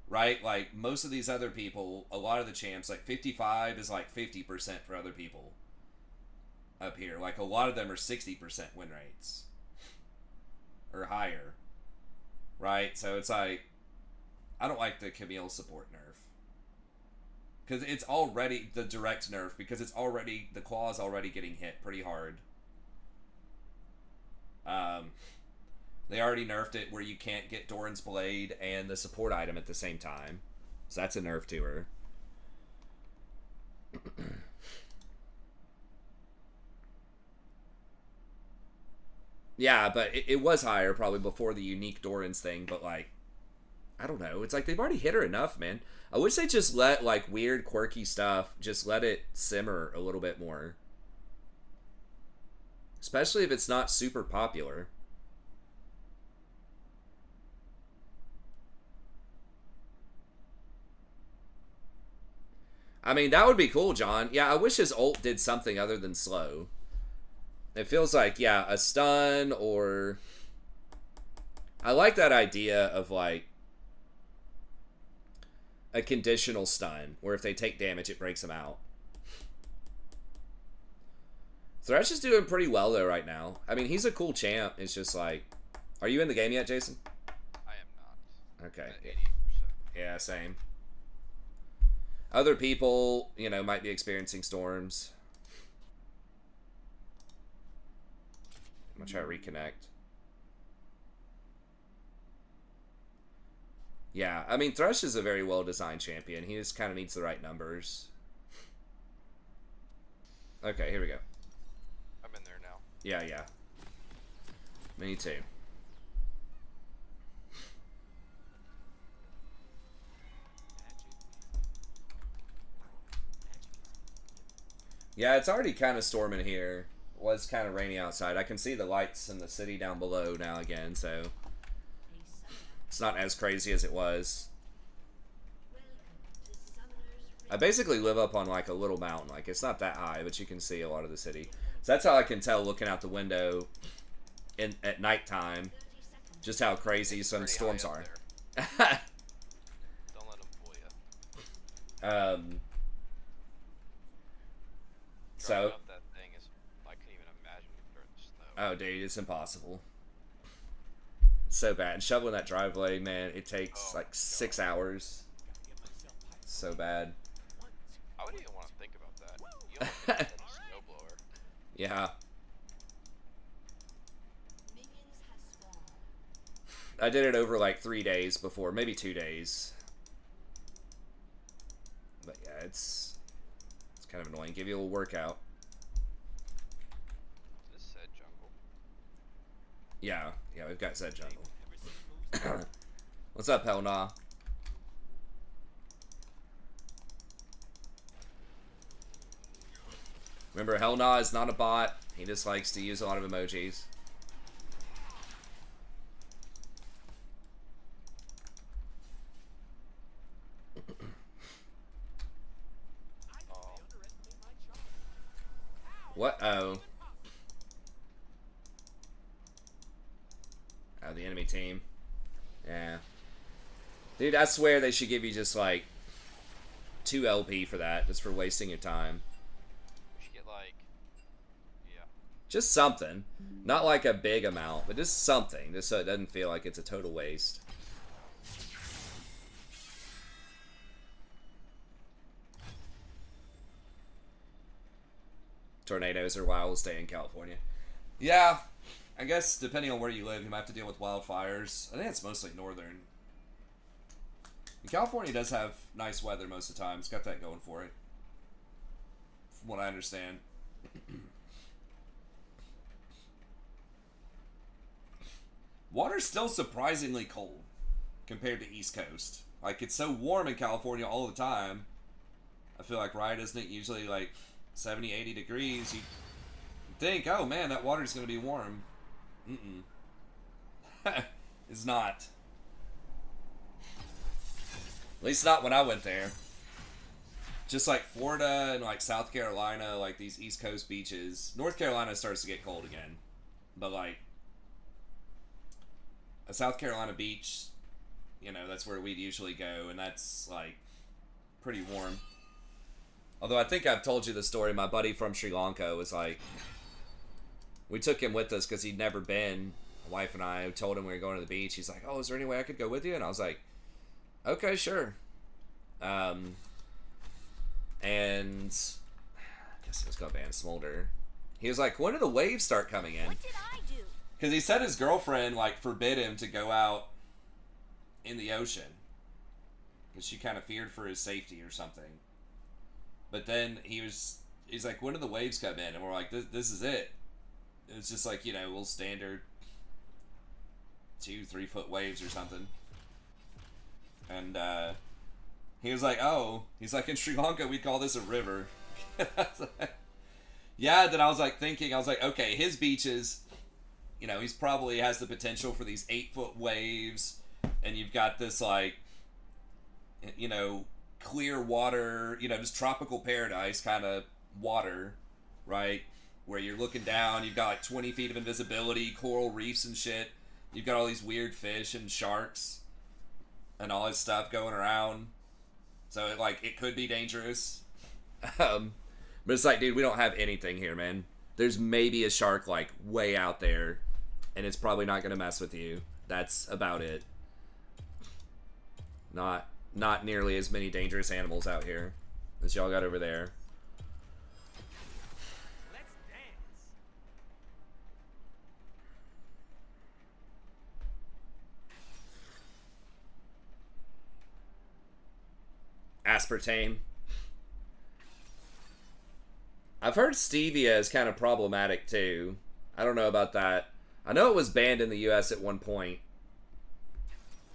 A: Right? Like, most of these other people, a lot of the champs, like 55 is like 50% for other people up here. Like, a lot of them are 60% win rates. Or higher. Right? So it's like, I don't like the Camille support nerf. Because it's already the direct nerf, because it's already, the claw is already getting hit pretty hard. They already nerfed it where you can't get Doran's Blade and the support item at the same time. So that's a nerf to her. Yeah, but it was higher probably before the unique Doran's thing, but like, I don't know. It's like they've already hit her enough, man. I wish they just let like weird, quirky stuff, just let it simmer a little bit more. Especially if it's not super popular. I mean, that would be cool, John. Yeah, I wish his ult did something other than slow. It feels like, yeah, a stun or... I like that idea of, like, a conditional stun, where if they take damage, it breaks them out. Thresh is doing pretty well, though, right now. I mean, he's a cool champ. It's just like... Are you in the game yet, Jason?
B: I am not.
A: Okay.
B: At 88%.
A: Yeah, same. Other people, you know, might be experiencing storms. I'm gonna try to reconnect. Yeah, I mean, Thresh is a very well-designed champion. He just kind of needs the right numbers. Okay, here we go.
B: I'm in there now.
A: Yeah, yeah. Me too. Yeah, it's already kind of storming here. It was kind of rainy outside. I can see the lights in the city down below now again, so it's not as crazy as it was. I basically live up on like a little mountain. Like, it's not that high, but you can see a lot of the city. So that's how I can tell looking out the window at nighttime just how crazy some storms are.
B: Don't let them fool you.
A: So,
B: Driving up that thing is, I couldn't even imagine if they're in the snow.
A: oh dude, it's impossible. It's so bad. And shoveling that driveway, man, it takes like 6 hours. So bad.
B: I wouldn't even want to think about that. You don't think that's a snowblower.
A: Yeah. I did it over like 3 days before, maybe 2 days. But yeah, it's kind of annoying. Give you a little workout.
B: Is this said jungle?
A: Yeah, yeah, we've got Zed Jungle. What's up, Helna? Remember, Hellna is not a bot. He just likes to use a lot of emojis. What? Oh. Oh, the enemy team. Yeah. Dude, I swear they should give you just like 2 LP for that, just for wasting your time.
B: We should get like, yeah.
A: Just something. Not like a big amount, but just something, just so it doesn't feel like it's a total waste. Tornadoes are wild, will stay in California. Yeah, I guess depending on where you live, you might have to deal with wildfires. I think it's mostly northern. And California does have nice weather most of the time. It's got that going for it, from what I understand. Water's still surprisingly cold compared to East Coast. Like, it's so warm in California all the time. I feel like, right, isn't it usually like 70, 80 degrees? You think, oh man, that water's going to be warm. It's not. At least not when I went there. Just like Florida and like South Carolina, like these East Coast beaches. North Carolina starts to get cold again. But like, a South Carolina beach, you know, that's where we'd usually go, and that's like pretty warm. Although I think I've told you the story. My buddy from Sri Lanka was like, we took him with us because he'd never been. My wife and I told him we were going to the beach. He's like, oh, is there any way I could go with you? And I was like, okay, sure. And I guess it was called Van Smolder. He was like, when do the waves start coming in?
C: What did I do?
A: Because he said his girlfriend like forbid him to go out in the ocean because she kind of feared for his safety or something. But then he's like, when do the waves come in? And we're like, this is it. It's just like, you know, little standard 2-3 foot waves or something. And he was like, oh, he's like, in Sri Lanka we'd call this a river. Yeah, then I was like thinking, I was like, okay, his beaches, you know, he's probably has the potential for these 8-foot waves, and you've got this like, you know, clear water, you know, just tropical paradise kind of water, right? Where you're looking down, you've got like 20 feet of invisibility, coral reefs and shit. You've got all these weird fish and sharks and all this stuff going around. So it could be dangerous. But it's like, dude, we don't have anything here, man. There's maybe a shark like way out there, and it's probably not gonna mess with you. That's about it. Not nearly as many dangerous animals out here as y'all got over there.
D: Let's dance.
A: Aspartame. I've heard stevia is kind of problematic too. I don't know about that. I know it was banned in the US at one point.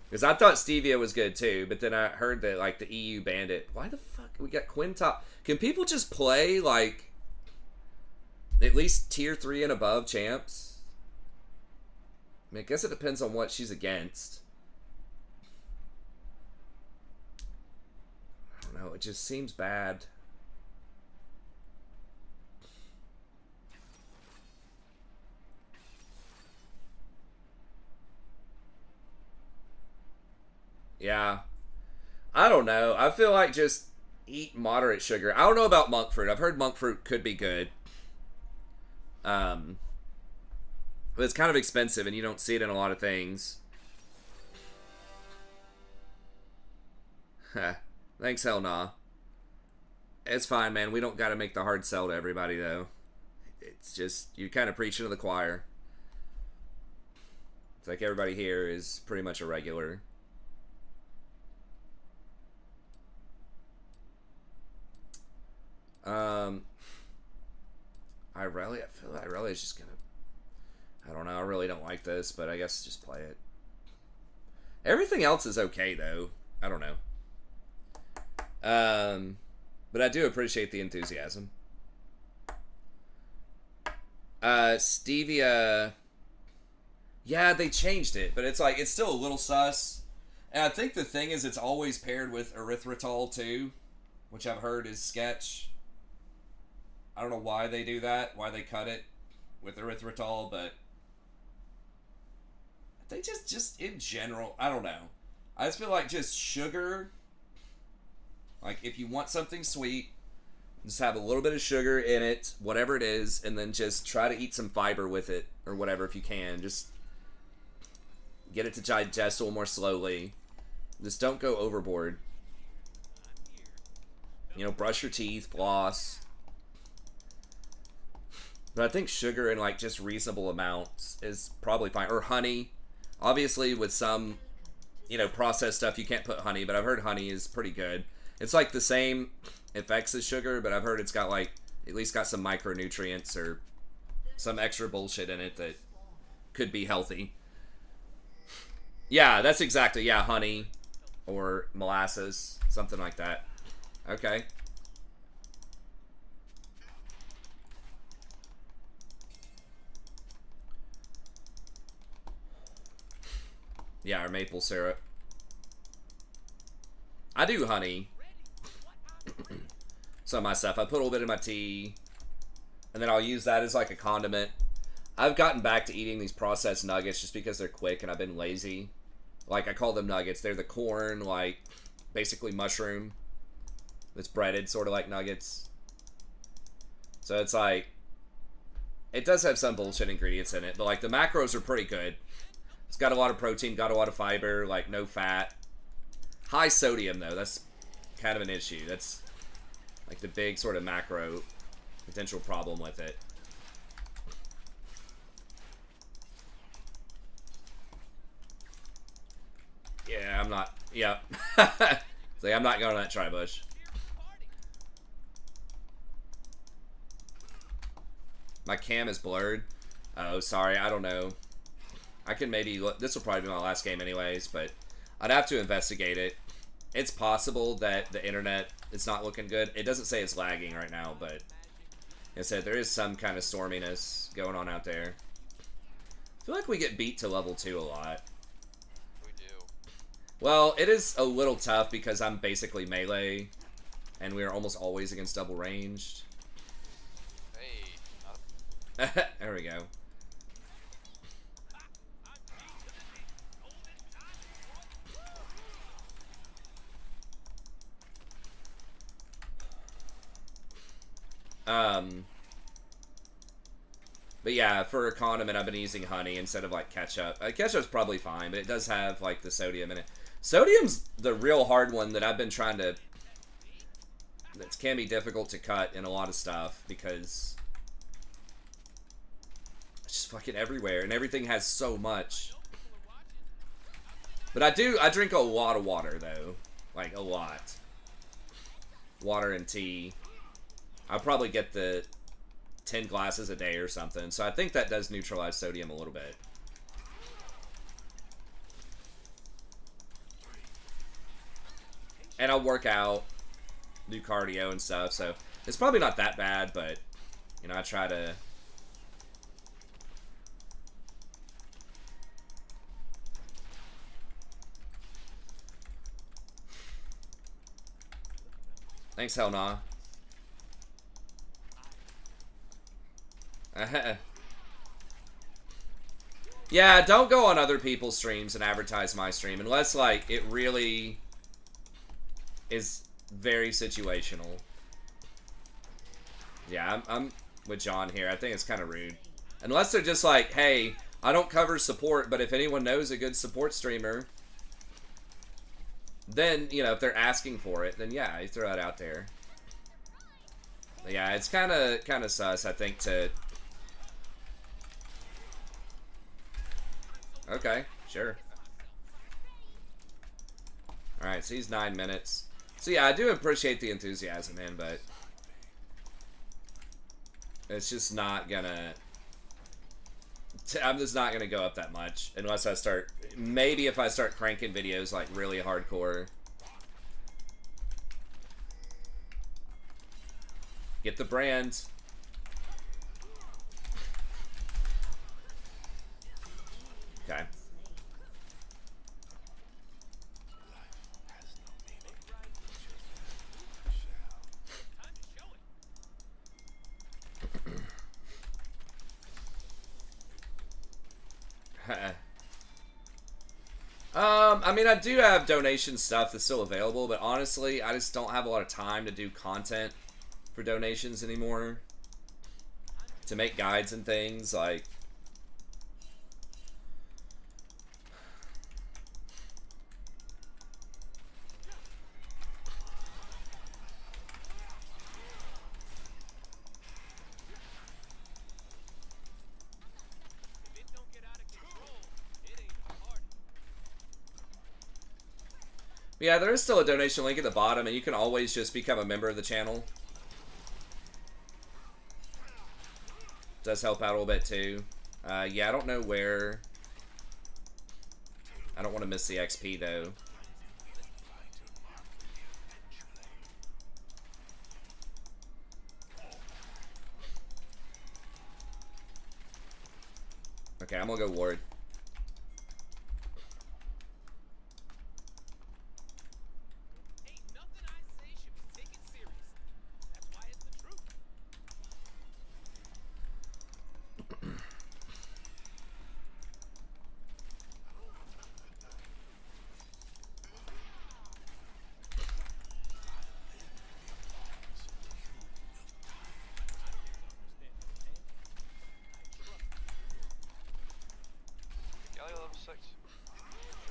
A: Because I thought stevia was good too, but then I heard that like the EU banned it. Why the fuck? We got Quintop. Can people just play like at least tier 3 and above champs? I mean, I guess it depends on what she's against. I don't know. It just seems bad. Yeah. I don't know. I feel like just eat moderate sugar. I don't know about monk fruit. I've heard monk fruit could be good. But it's kind of expensive and you don't see it in a lot of things. Thanks, hell nah. It's fine, man. We don't got to make the hard sell to everybody, though. It's just, you're kind of preaching to the choir. It's like everybody here is pretty much a regular. I feel like Irelia is just gonna, I don't know, I really don't like this, but I guess just play it. Everything else is okay, though. I don't know. But I do appreciate the enthusiasm. Stevia. Yeah, they changed it, but it's like it's still a little sus. And I think the thing is, it's always paired with erythritol too, which I've heard is sketch. I don't know why they do that, why they cut it with erythritol, but they just in general, I don't know. I just feel like just sugar. Like if you want something sweet, just have a little bit of sugar in it, whatever it is, and then just try to eat some fiber with it or whatever if you can. Just get it to digest a little more slowly. Just don't go overboard. You know, brush your teeth, floss. But I think sugar in like just reasonable amounts is probably fine. Or honey. Obviously with some, you know, processed stuff you can't put honey, but I've heard honey is pretty good. It's like the same effects as sugar, but I've heard it's got like, at least got some micronutrients or some extra bullshit in it that could be healthy. Yeah, that's exactly, yeah, honey or molasses, something like that. Okay. Yeah, or maple syrup. I do honey. Some of my stuff. I put a little bit in my tea. And then I'll use that as like a condiment. I've gotten back to eating these processed nuggets just because they're quick and I've been lazy. Like, I call them nuggets. They're the corn, like, basically mushroom that's breaded, sort of like nuggets. So it's like, it does have some bullshit ingredients in it, but like the macros are pretty good. It's got a lot of protein, got a lot of fiber, like no fat. High sodium though, that's kind of an issue. That's like the big sort of macro potential problem with it. Yeah, I'm not, yeah. It's like, I'm not going to that tri-bush. My cam is blurred. Oh, sorry, I don't know. I can maybe look, this will probably be my last game anyways, but I'd have to investigate it. It's possible that the internet is not looking good. It doesn't say it's lagging right now, but like I said, there is some kind of storminess going on out there. I feel like we get beat to level 2 a lot.
B: We do.
A: Well, it is a little tough because I'm basically melee, and we are almost always against double ranged.
B: Hey.
A: There we go. But yeah, for a condiment, I've been using honey instead of like ketchup. Ketchup's probably fine, but it does have like the sodium in it. Sodium's the real hard one that I've been trying to. That can be difficult to cut in a lot of stuff because it's just fucking everywhere, and everything has so much. But I drink a lot of water though, like a lot. Water and tea. I'll probably get the 10 glasses a day or something. So I think that does neutralize sodium a little bit. And I'll work out, do cardio and stuff. So it's probably not that bad, but, you know, I try to... Thanks, hell nah. Yeah, don't go on other people's streams and advertise my stream unless, like, it really is very situational. Yeah, I'm with John here. I think it's kind of rude. Unless they're just like, hey, I don't cover support, but if anyone knows a good support streamer, then, you know, if they're asking for it, then yeah, you throw that out there. But yeah, it's kind of sus, I think, to... Okay, sure. Alright, so he's 9 minutes. So yeah, I do appreciate the enthusiasm, man, but... It's just not gonna... I'm just not gonna go up that much. Unless I start... Maybe if I start cranking videos, like, really hardcore. Get the brand. I mean, I do have donation stuff that's still available, but honestly, I just don't have a lot of time to do content for donations anymore. To make guides and things, like... Yeah, there is still a donation link at the bottom, and you can always just become a member of the channel. Does help out a little bit, too. Yeah, I don't know where... I don't want to miss the XP, though. Okay, I'm gonna go Ward.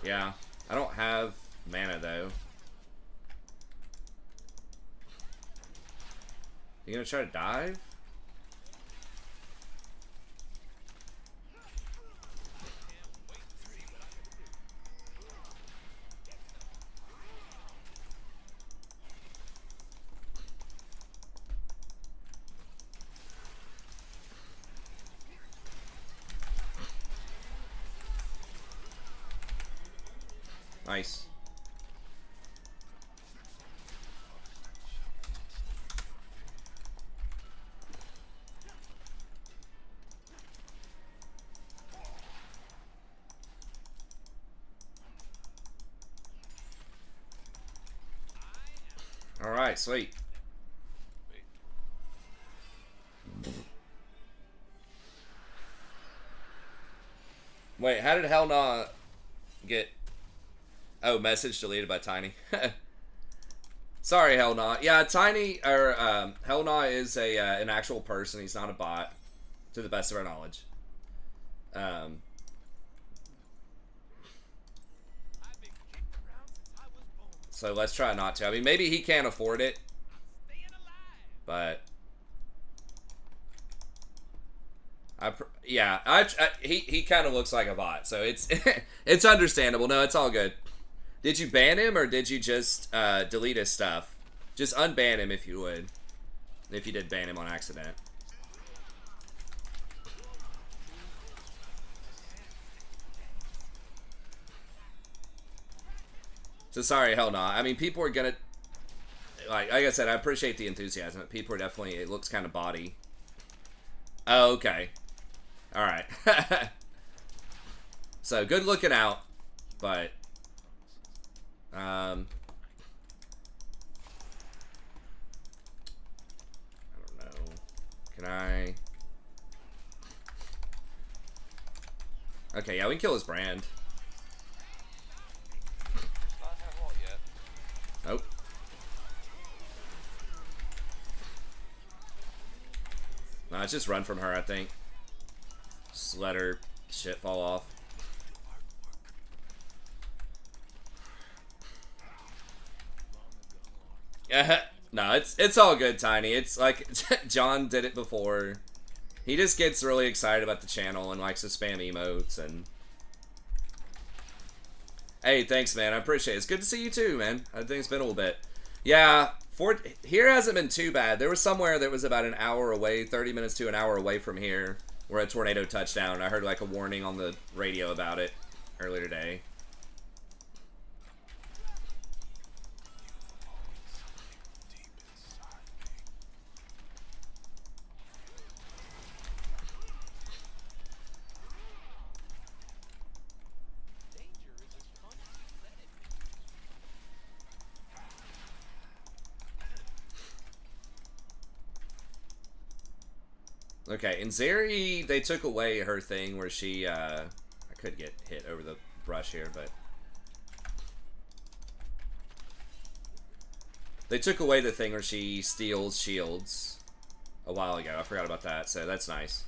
A: Yeah, I don't have mana though. You gonna try to dive? Nice. All right, sweet. Wait, how did Hell not get... Oh, message deleted by Tiny. Sorry, Hellknot. Yeah, Tiny, or Hellknot is an actual person. He's not a bot, to the best of our knowledge. So let's try not to. I mean, maybe he can't afford it, but he kind of looks like a bot, so it's it's understandable. No, it's all good. Did you ban him, or did you just delete his stuff? Just unban him if you would. If you did ban him on accident. So sorry, hell no. I mean, people are gonna... Like I said, I appreciate the enthusiasm. People are definitely... It looks kind of body. Oh, okay. Alright. So, good looking out. But... I don't know. Can I... Okay, yeah, we can kill his brand. Nope. Nah, it's just run from her, I think. Just let her shit fall off. No, it's all good, Tiny. It's like John did it before. He just gets really excited about the channel and likes to spam emotes and... Hey, thanks, man. I appreciate it. It's good to see you too, man. I think it's been a little bit. Yeah, here hasn't been too bad. There was somewhere that was about an hour away, 30 minutes to an hour away from here, where a tornado touched down. I heard like a warning on the radio about it earlier today. Okay, in they took away her thing where she, I could get hit over the brush here, but They took away the thing where she steals shields a while ago. I forgot about that, so that's nice.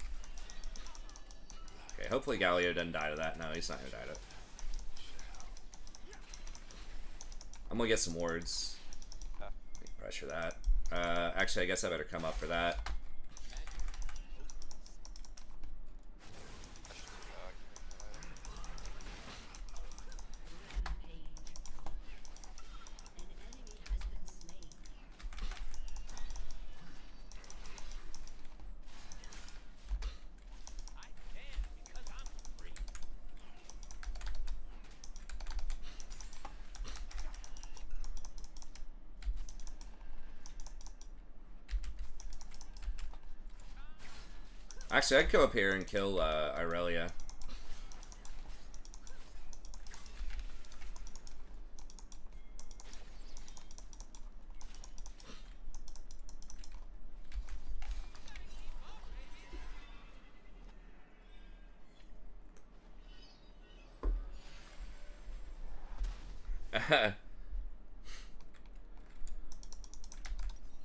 A: Okay, hopefully Galio doesn't die to that. No, he's not gonna die to it. I'm gonna get some wards. Pressure that. Actually, I guess I better come up for that. Actually, I'd go up here and kill Irelia.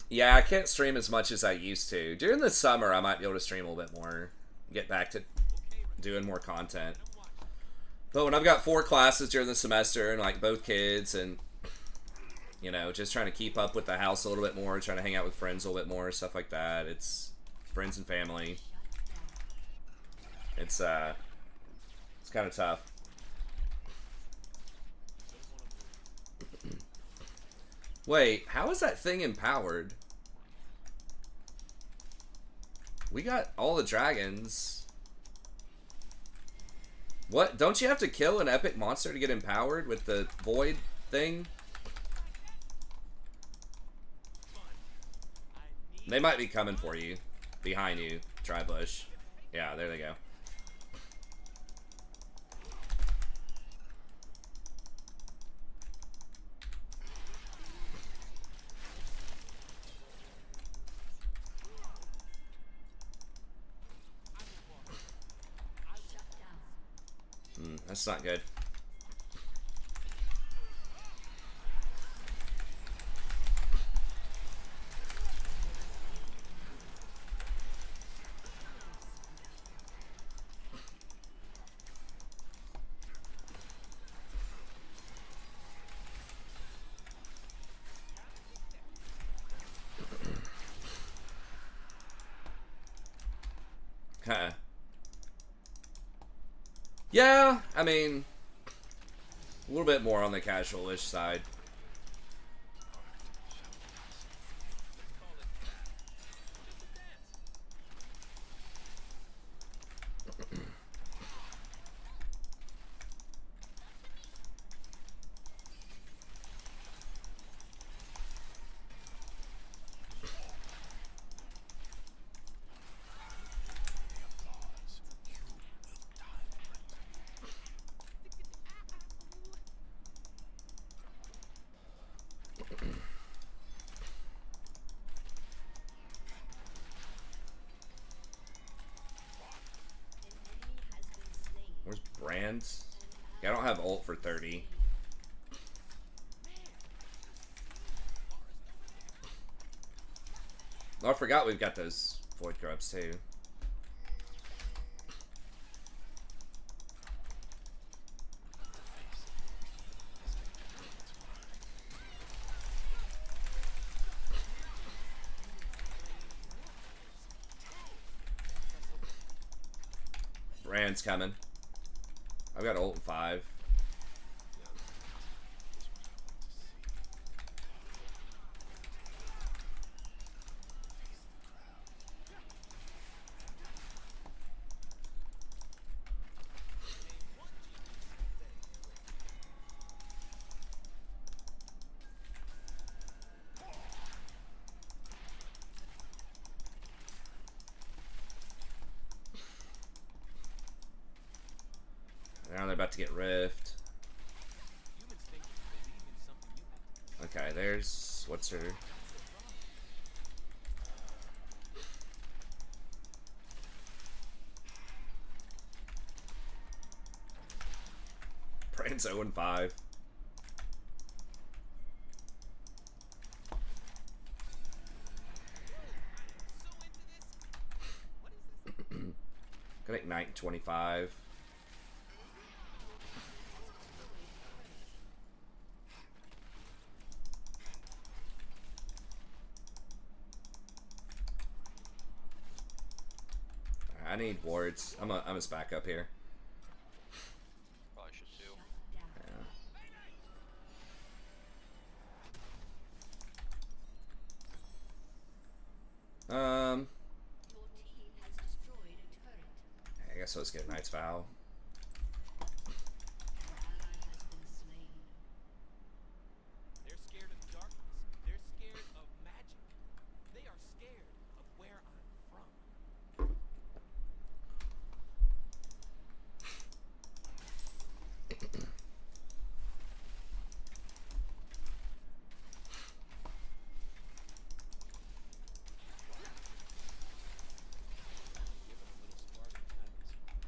A: Yeah, I can't stream as much as I used to. During the summer, I might be able to stream a little bit more. Get back to doing more content. But when I've got 4 classes during the semester and like both kids and, you know, just trying to keep up with the house a little bit more, trying to hang out with friends a little bit more, stuff like that. It's friends and family. It's kind of tough. Wait, how is that thing empowered? We got all the dragons. What? Don't you have to kill an epic monster to get empowered with the void thing? They might be coming for you. Behind you, Tribush. Yeah, there they go. That's not good. Yeah, I mean, a little bit more on the casual-ish side. Where's Brands? Yeah, I don't have ult for 30. Oh, I forgot we've got those Void Grubs too. Brand's coming. I've got ult in 5. Now they're about to get rift. Okay, there's... what's her... Brand's 0-5. Rank 25. I need wards. I'm a back up here.
B: Probably should too.
A: Yeah.
C: Your team has destroyed a turret.
A: I guess let's get Knight's Vow.
C: An ally has been slain.
D: They're scared of darkness. They're scared of magic. They are scared of where I'm from. Give them a little Spartan kindness.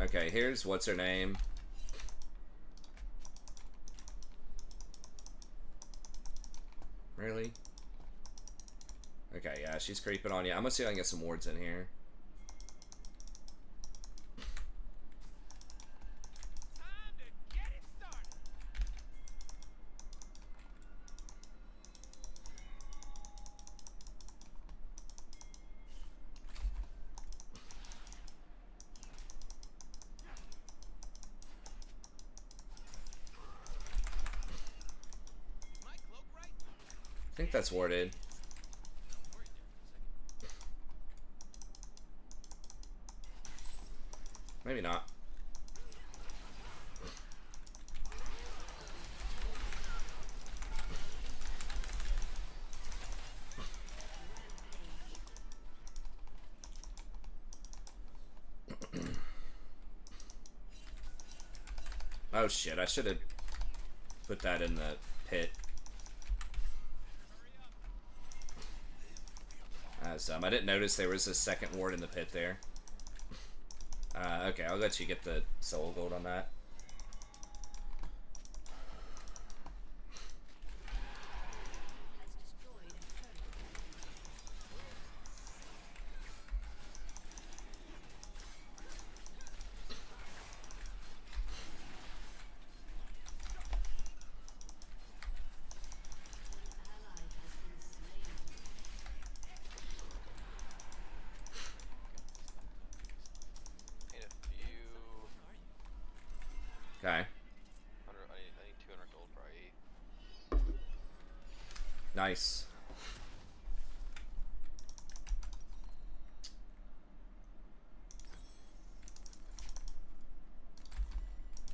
A: Okay, here's what's her name. Really? Okay, yeah, she's creeping on you. I'm gonna see if I can get some wards in here.
D: Time to get it started. Is my cloak right?
A: I think that's warded.
D: Don't worry there for a second.
A: Maybe not. Oh shit, I should have put that in the pit. That's dumb. I didn't notice there was a second ward in the pit there. Okay, I'll let you get the soul gold on that.
C: Has destroyed a turret. An ally has been slain.
B: Need a few.
A: Okay.
B: 100, I need 200 gold for IE.
A: Nice.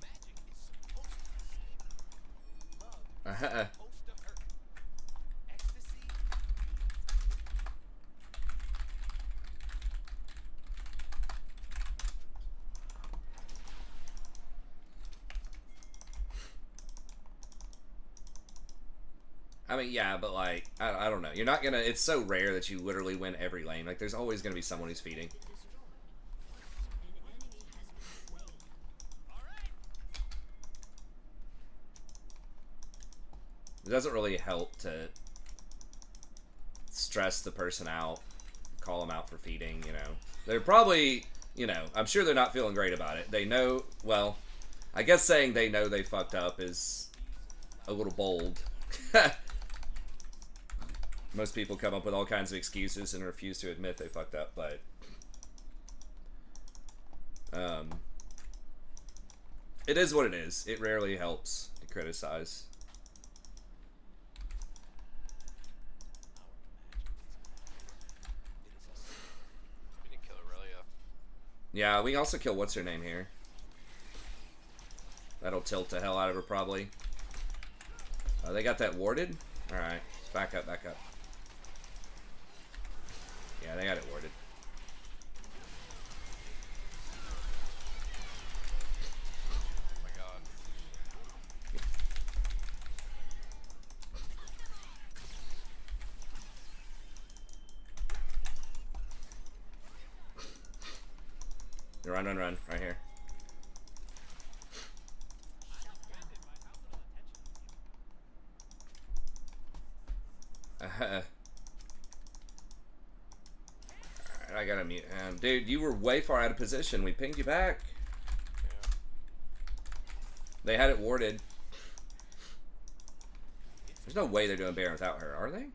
D: Magic is supposed to save. Love is
A: Uh-huh.
D: supposed to hurt. Ecstasy.
A: I mean, yeah, but like, I don't know. You're not gonna. It's so rare that you literally win every lane. Like, there's always gonna be someone who's feeding.
C: Been destroyed. An enemy has been slain.
D: All right.
A: It doesn't really help to stress the person out, call them out for feeding. You know, they're probably, you know, I'm sure they're not feeling great about it. They know. Well, I guess saying they know they fucked up is a little bold. Most people come up with all kinds of excuses and refuse to admit they fucked up, but it is what it is. It rarely helps to criticize.
B: We need to kill Aurelia.
A: Yeah, we can also kill what's her name here. That'll tilt the hell out of her probably. They got that warded? Alright, back up, back up. Yeah, they got it warded.
B: Oh my god.
A: Run, run, run. Right here. Alright, I gotta mute him. Dude, you were way far out of position. We pinged you back.
B: Yeah.
A: They had it warded. There's no way they're doing Baron without her, are they?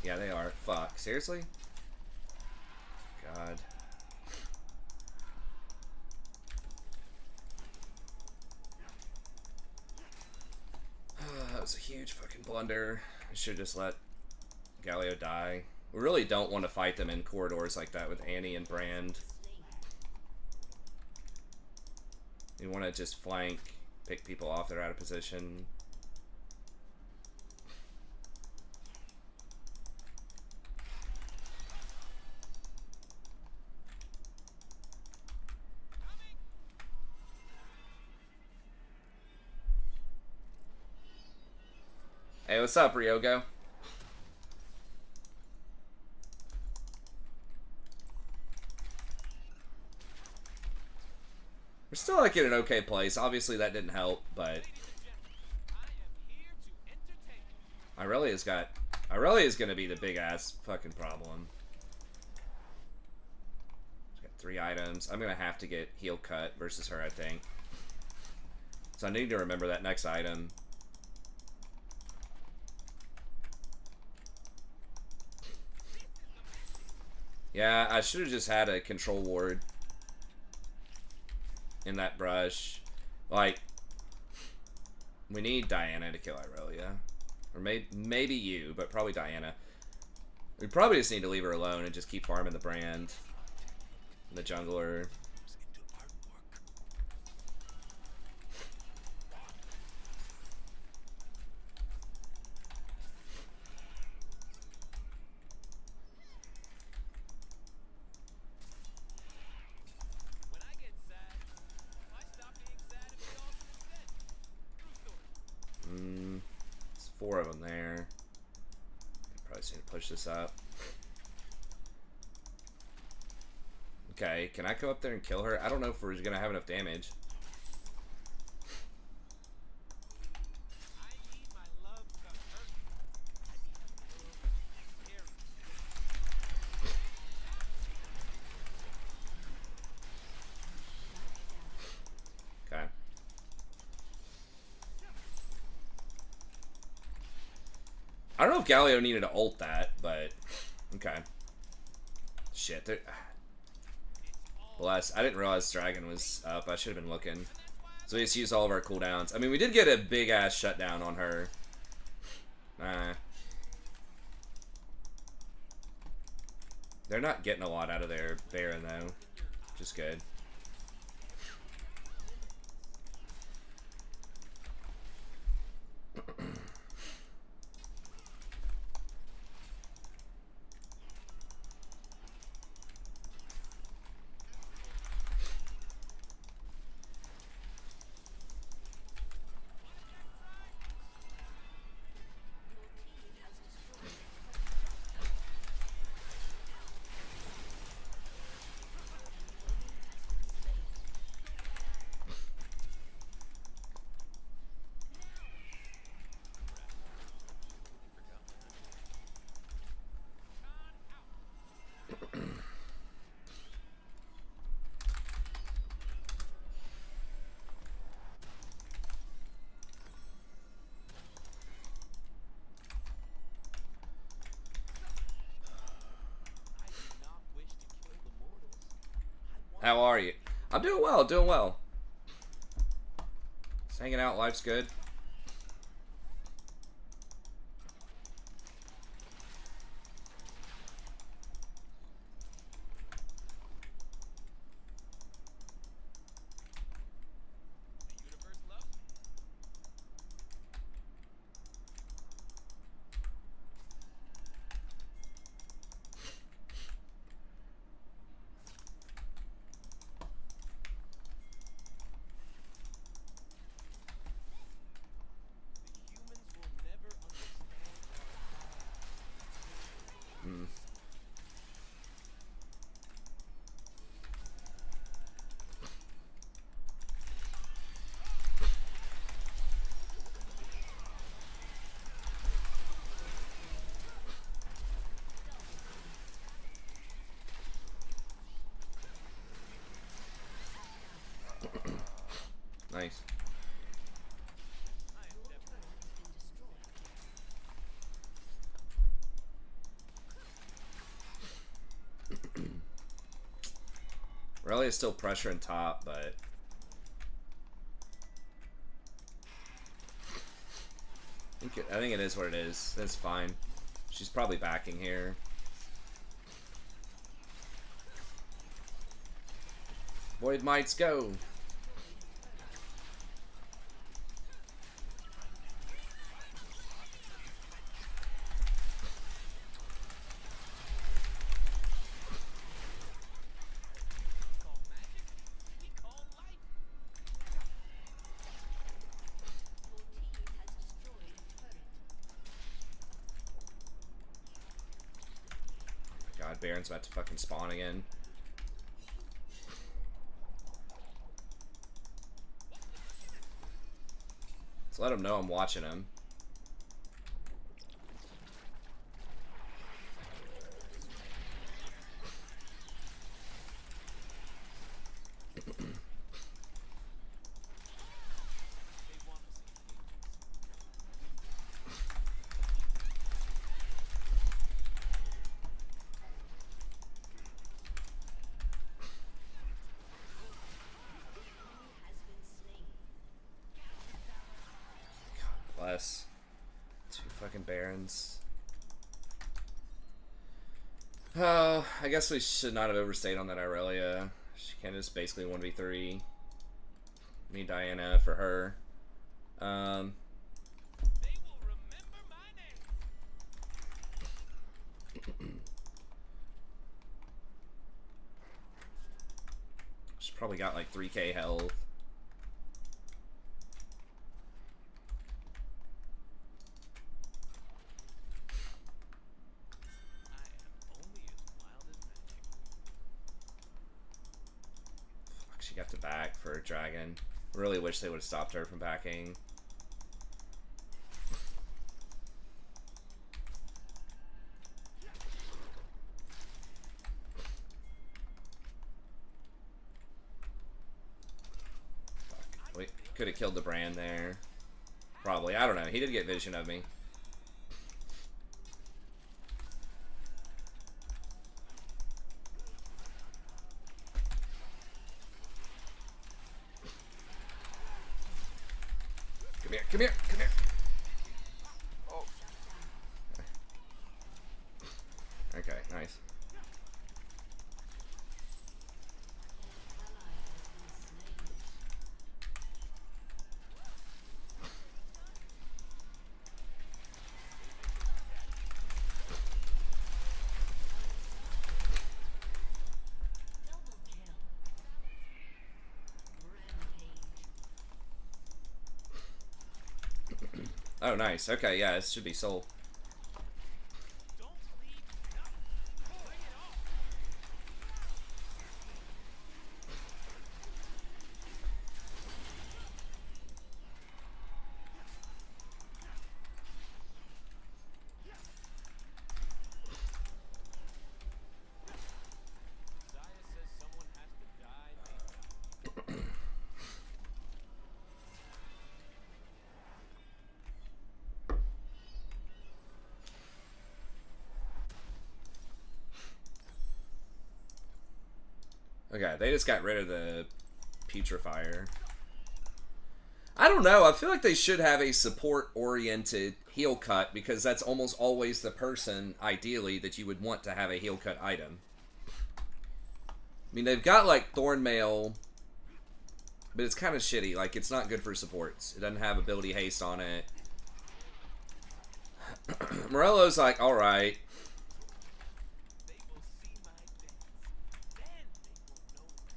A: Yeah, they are. Fuck. Seriously? God. That was a huge fucking blunder. I should just let Galio die. We really don't want to fight them in corridors like that with Annie and Brand. We want to just flank, pick people off that are out of position. Hey, what's up, Ryogo? We're still like in an okay place. Obviously that didn't help, but Irelia's gonna be the big ass fucking problem. She's got 3 items. I'm gonna have to get heal cut versus her, I think. So I need to remember that next item. Yeah, I should have just had a control ward in that brush. Like, we need Diana to kill Irelia. Or maybe you, but probably Diana. We probably just need to leave her alone and just keep farming the Brand. And the jungler. There's 4 of them there. Probably just need to push this up. Okay, can I go up there and kill her? I don't know if we're gonna have enough damage. Okay. I don't know if Galio needed to ult that, but okay. Shit. Bless. I didn't realize Dragon was up. I should have been looking. So we just used all of our cooldowns. I mean, we did get a big ass shutdown on her. They're not getting a lot out of their Baron though. Just good. How are you? I'm doing well, doing well. Just hanging out, life's good. Nice.
B: I am
C: Your
B: definitely.
C: turret has been destroyed.
A: Really is still pressuring top, but I think it is what it is. It's fine. She's probably backing here. Void mites go.
D: Call magic? We call life.
C: Your team has destroyed a turret.
A: God, Baron's about to fucking spawn again. Let's let him know I'm watching him.
D: They want us in
C: Has been slain.
A: Bless. Two fucking Barons. Oh, I guess we should not have overstayed on that Aurelia. She can just basically 1v3. Me Diana for her.
D: They will remember my name.
A: She's probably got like 3k health.
D: I am only as wild as magic.
A: Fuck, she got to back for a dragon. Really wish they would have stopped her from backing. Fuck. We could have killed the brand there. Probably. I don't know. He did get vision of me. Come here, come here, come here.
B: Oh,
A: Okay, nice.
C: Double kill. Rampage.
A: Oh, nice. Okay, yeah, this should be soul.
D: Don't leave nothing. Bring it on. Zaya says someone has to die. They die.
A: Okay, they just got rid of the putrefier. I don't know. I feel like they should have a support-oriented heal cut because that's almost always the person, ideally, that you would want to have a heal cut item. I mean, they've got, like, Thornmail, but it's kind of shitty. Like, it's not good for supports. It doesn't have ability haste on it. Morello's like, alright.
D: They will see my dance. Then they will know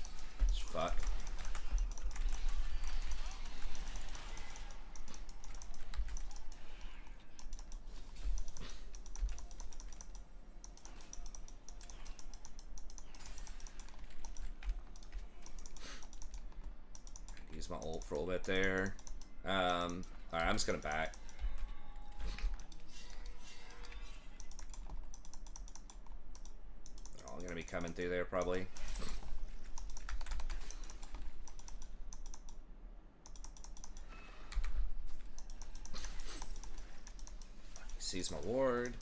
D: magic's joy.
A: Fuck. Use my ult for a little bit there. Alright, I'm just gonna back. They're all gonna be coming through there probably. use my ward.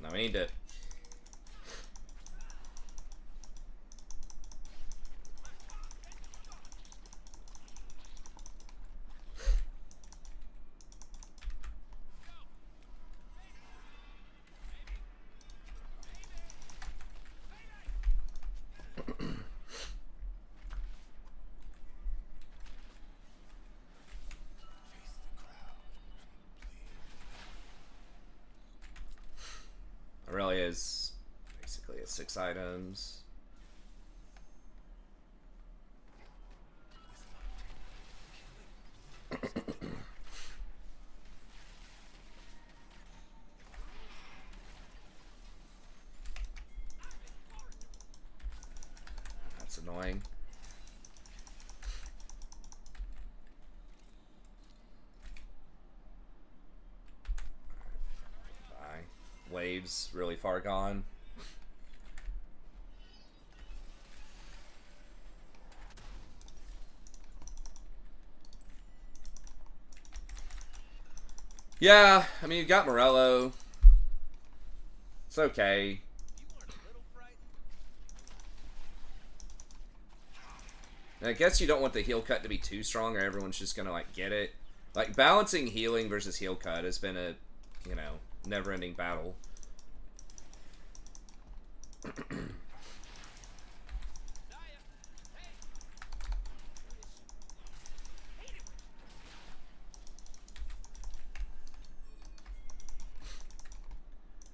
A: No, we need to. Aurelia is basically at 6 items. That's annoying. Waves really far gone. Yeah, I mean, you got Morello. It's okay. And I guess you don't want the heal cut to be too strong or everyone's just gonna, like, get it. Like, balancing healing versus heal cut has been a, you know, never-ending battle.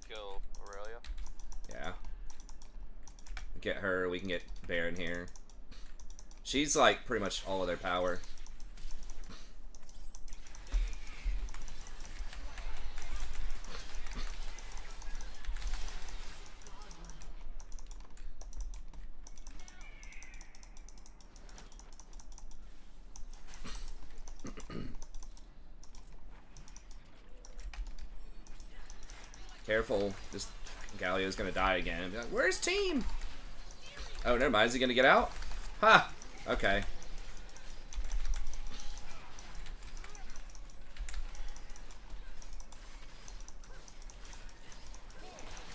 B: Kill Aurelia.
A: Yeah. Get her, we can get Baron here. She's like pretty much all of their power. Careful, this Galio's gonna die again. Like, where's team? Oh, never mind. Is he gonna get out? Ha! Okay.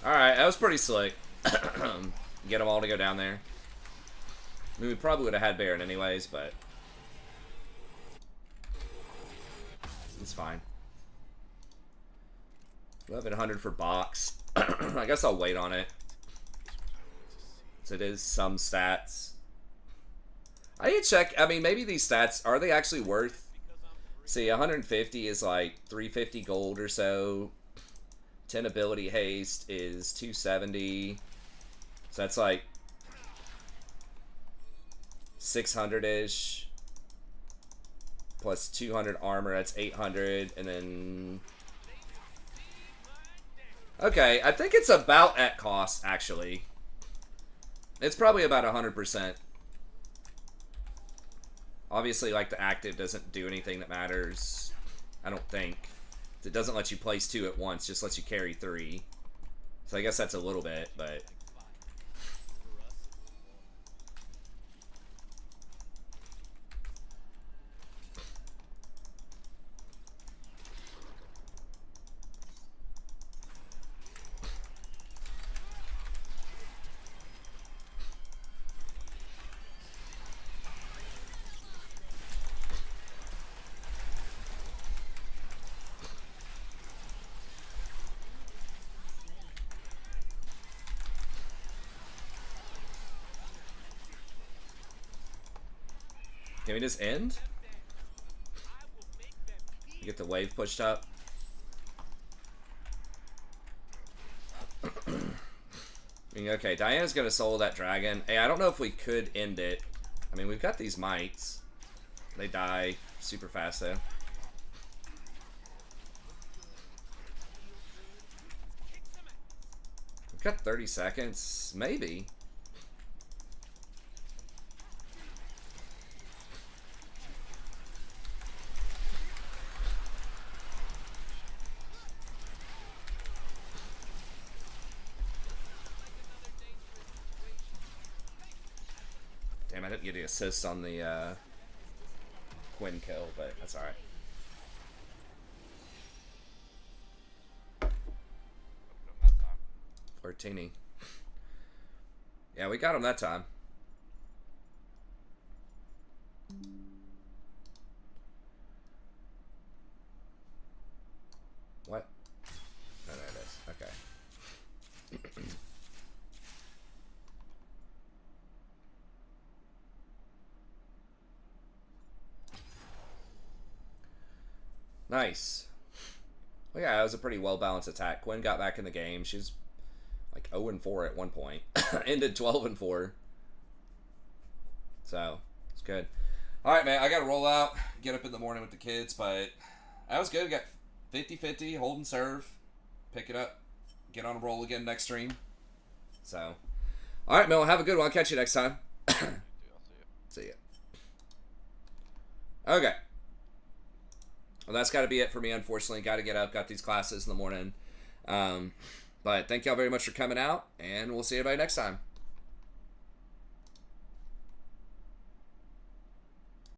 A: Alright, that was pretty slick. Get them all to go down there. I mean, we probably would have had Baron anyways, but it's fine. 1100 for box. I guess I'll wait on it. So it is some stats. I need to check. I mean, maybe these stats, are they actually worth? See, 150 is like 350 gold or so. 10 ability haste is 270. So that's like 600-ish. Plus 200 armor, that's 800. And then... Okay, I think it's about at cost, actually. It's probably about 100%. Obviously, like, the active doesn't do anything that matters. I don't think. It doesn't let you place 2 at once, just lets you carry 3. So I guess that's a little bit, but... Can we just end? Get the wave pushed up. I mean, okay, Diana's gonna solo that dragon. Hey, I don't know if we could end it. I mean, we've got these mites. They die super fast, though. We've got 30 seconds. Maybe. Damn, I didn't get the assist on the Quinn kill, but that's alright.
B: Opened him that time.
A: Or Teeny. Yeah, we got him that time. What? Oh, there it is. Okay. Nice. Well, yeah, it was a pretty well-balanced attack. Quinn got back in the game. She's like 0-4 at one point. Ended 12-4. So, it's good. Alright, man, I gotta roll out, get up in the morning with the kids, but that was good. Got 50-50, hold and serve, pick it up, get on a roll again next stream. So, alright, Mel, have a good one. I'll catch you next time.
B: Dude, I'll see you.
A: See ya. Okay. Well, that's got to be it for me, unfortunately. Got to get up, got these classes in the morning. But thank y'all very much for coming out, and we'll see everybody next time.